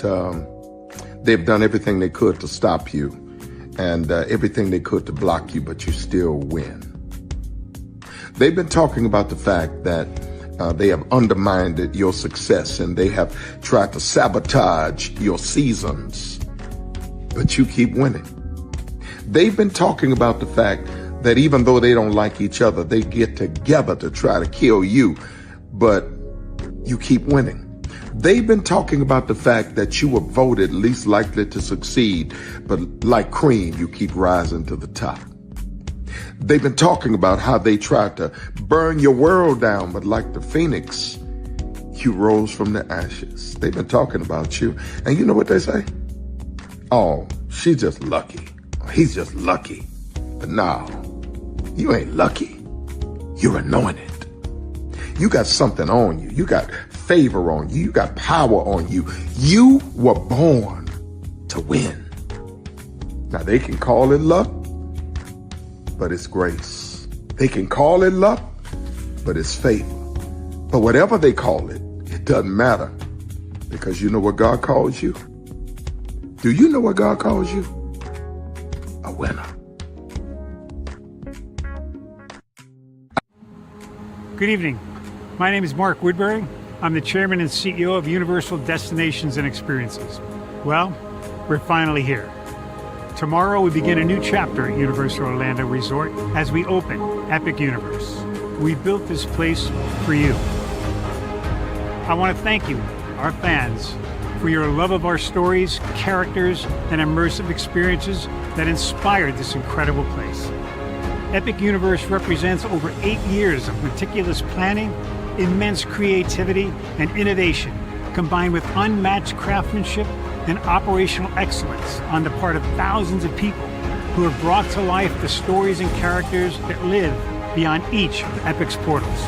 they've done everything they could to stop you and everything they could to block you, but you still win. They've been talking about the fact that they have undermined your success and they have tried to sabotage your seasons, but you keep winning. They've been talking about the fact that even though they don't like each other, they get together to try to kill you, but you keep winning. They've been talking about the fact that you were voted least likely to succeed, but like cream, you keep rising to the top. They've been talking about how they tried to burn your world down, but like the phoenix, you rose from the ashes. They've been talking about you. And you know what they say? Oh, she's just lucky. He's just lucky. But no, you ain't lucky. You're anointed. You got something on you. You got favor on you. You got power on you. You were born to win. Now they can call it luck, but it's grace. They can call it luck, but it's favor. But whatever they call it, it doesn't matter, because you know what God calls you? Do you know what God calls you? A winner. Good evening. My name is Mark Woodbury. I'm the chairman and CEO of Universal Destinations and Experiences. Well, we're finally here. Tomorrow we begin a new chapter at Universal Orlando Resort as we open Epic Universe. We built this place for you. I want to thank you, our fans, for your love of our stories, characters, and immersive experiences that inspired this incredible place. Epic Universe represents over 8 years of meticulous planning, immense creativity, and innovation, combined with unmatched craftsmanship and operational excellence on the part of thousands of people who have brought to life the stories and characters that live beyond each of Epic's portals.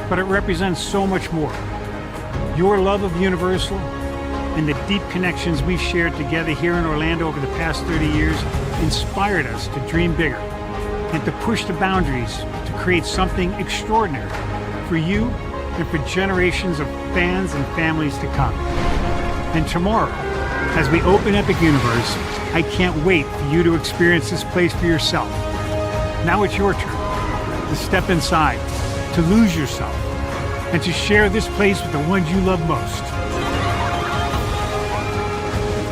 But it represents so much more. Your love of Universal and the deep connections we've shared together here in Orlando over the past 30 years inspired us to dream bigger and to push the boundaries to create something extraordinary for you and for generations of fans and families to come. And tomorrow, as we open Epic Universe, I can't wait for you to experience this place for yourself. Now it's your turn to step inside, to lose yourself, and to share this place with the ones you love most.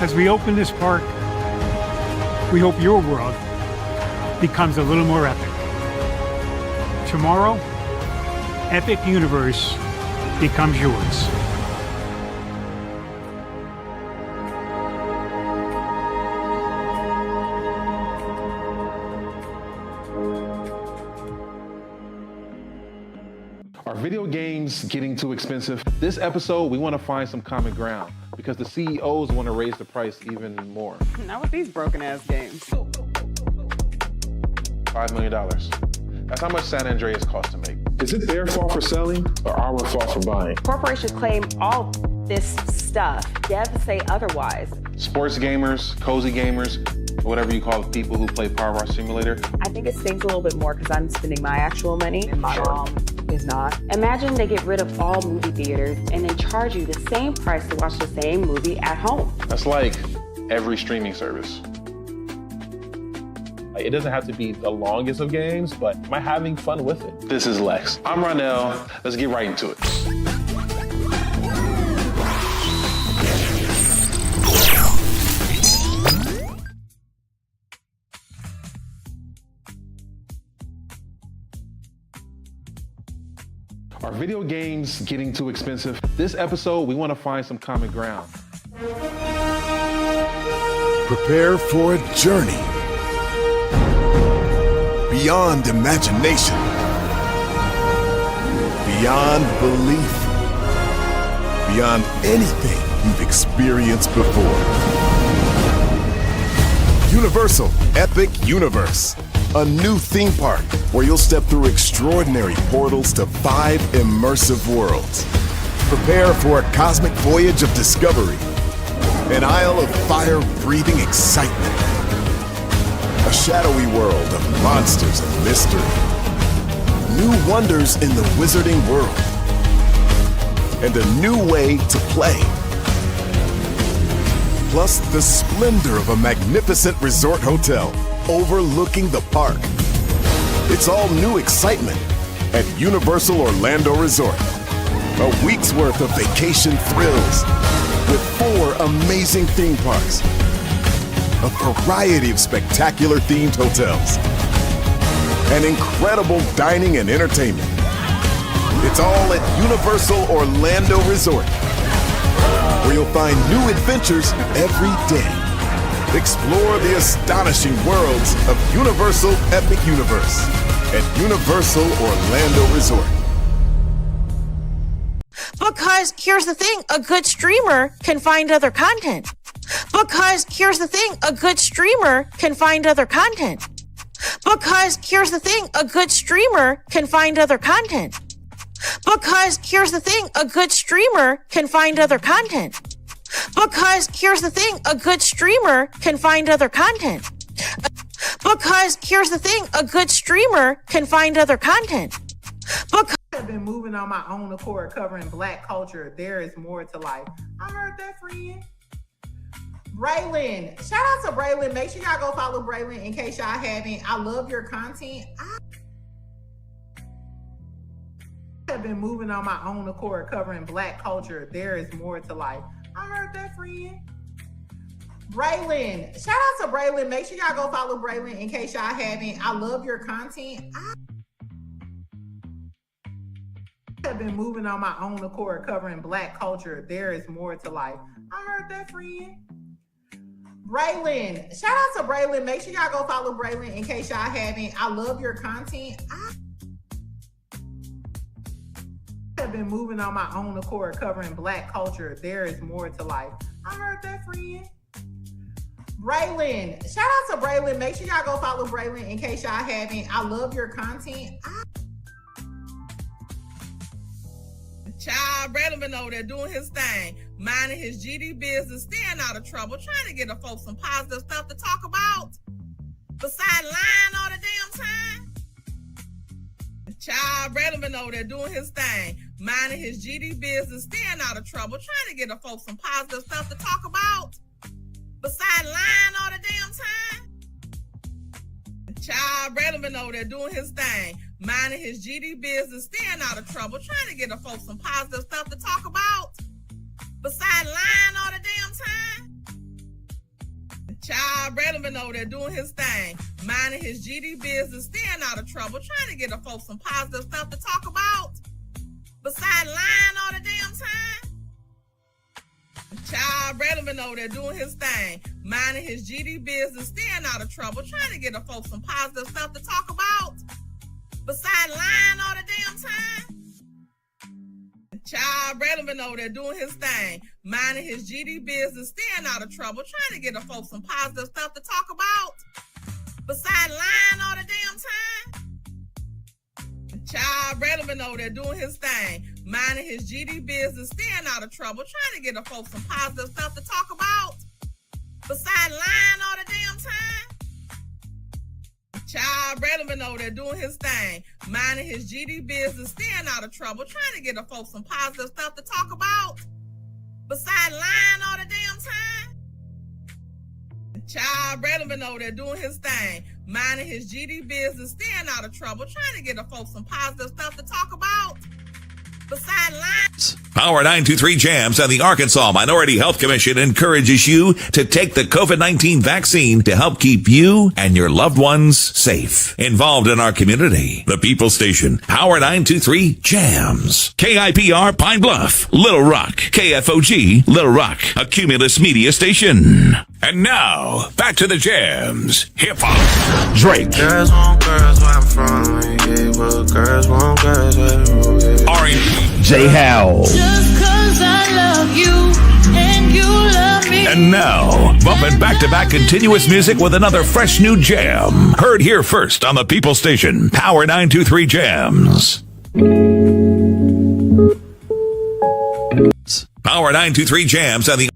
As we open this park, we hope your world becomes a little more epic. Tomorrow, Epic Universe becomes yours. Are video games getting too expensive? This episode, we want to find some common ground because the CEOs want to raise the price even more. Not with these broken-ass games. $5 million. That's how much San Andreas costs to make. Is it their fault for selling or our fault for buying? Corporations claim all this stuff. Devs say otherwise. Sports gamers, cozy gamers, whatever you call the people who play Power Wash Simulator. I think it stings a little bit more because I'm spending my actual money and my mom is not. Imagine they get rid of all movie theaters and they charge you the same price to watch the same movie at home. That's like every streaming service. It doesn't have to be the longest of games, but am I having fun with it? This is Lex. I'm Ronell. Let's get right into it. Are video games getting too expensive? This episode, we want to find some common ground. Prepare for a journey beyond imagination, beyond belief, beyond anything you've experienced before. Universal Epic Universe, a new theme park where you'll step through extraordinary portals to 5 immersive worlds. Prepare for a cosmic voyage of discovery, an isle of fire-breathing excitement, a shadowy world of monsters and mystery, new wonders in the wizarding world, and a new way to play. Plus the splendor of a magnificent resort hotel overlooking the park. It's all new excitement at Universal Orlando Resort. A week's worth of vacation thrills with 4 amazing theme parks, a variety of spectacular themed hotels, and incredible dining and entertainment. It's all at Universal Orlando Resort, where you'll find new adventures every day. Explore the astonishing worlds of Universal Epic Universe at Universal Orlando Resort. Because here's the thing, a good streamer can find other content. Because here's the thing, a good streamer can find other content. Because here's the thing, a good streamer can find other content. Because here's the thing, a good streamer can find other content. Because here's the thing, a good streamer can find other content. Because here's the thing, a good streamer can find other content. Because I've been moving on my own accord, covering Black culture. There is more to life. I heard that, friend. Braylon, shout out to Braylon. Make sure y'all go follow Braylon in case y'all haven't. I love your content. I have been moving on my own accord, covering Black culture. There is more to life. I heard that, friend. Braylon, shout out to Braylon. Make sure y'all go follow Braylon in case y'all haven't. I love your content. I have been moving on my own accord, covering Black culture. There is more to life. I heard that, friend. Braylon, shout out to Braylon. Make sure y'all go follow Braylon in case y'all haven't. I love your content. I have been moving on my own accord, covering Black culture. There is more to life. I heard that, friend. Braylon, shout out to Braylon. Make sure y'all go follow Braylon in case y'all haven't. I love your content. Child, Braylon been over there doing his thing, minding his GD business, staying out of trouble, trying to get the folks some positive stuff to talk about. Besides lying all the damn time. Child, Braylon been over there doing his thing, minding his GD business, staying out of trouble, trying to get the folks some positive stuff to talk about. Besides lying all the damn time. Child, Braylon been over there doing his thing, minding his GD business, staying out of trouble, trying to get the folks some positive stuff to talk about. Besides lying all the damn time. Child, Braylon been over there doing his thing, minding his GD business, staying out of trouble, trying to get the folks some positive stuff to talk about. Besides lying all the damn time. Child, Braylon been over there doing his thing, minding his GD business, staying out of trouble, trying to get the folks some positive stuff to talk about. Besides lying all the damn time. Child, Braylon been over there doing his thing, minding his GD business, staying out of trouble, trying to get the folks some positive stuff to talk about. Besides lying all the damn time. Child, Braylon been over there doing his thing, minding his GD business, staying out of trouble, trying to get the folks some positive stuff to talk about. Besides lying all the damn time. Child, Braylon been over there doing his thing, minding his GD business, staying out of trouble, trying to get the folks some positive stuff to talk about. Besides lying all the damn time. Child, Braylon been over there doing his thing, minding his GD business, staying out of trouble, trying to get the folks some positive stuff to talk about. Besides lying. Power 923 Jams and the Arkansas Minority Health Commission encourages you to take the COVID-19 vaccine to help keep you and your loved ones safe. Involved in our community, the People Station, Power 923 Jams. KIPR Pine Bluff, Little Rock, KFOG, Little Rock, a Cumulus Media Station. And now, back to the jams. Hip-hop. Drake. Girls want girls where I'm from. Yeah, well, girls want girls where I'm from. R&B. J. Howell. Just 'cause I love you and you love me. And now, bumping back-to-back continuous music with another fresh new jam. Heard here first on the People Station, Power 923 Jams. Power 923 Jams and the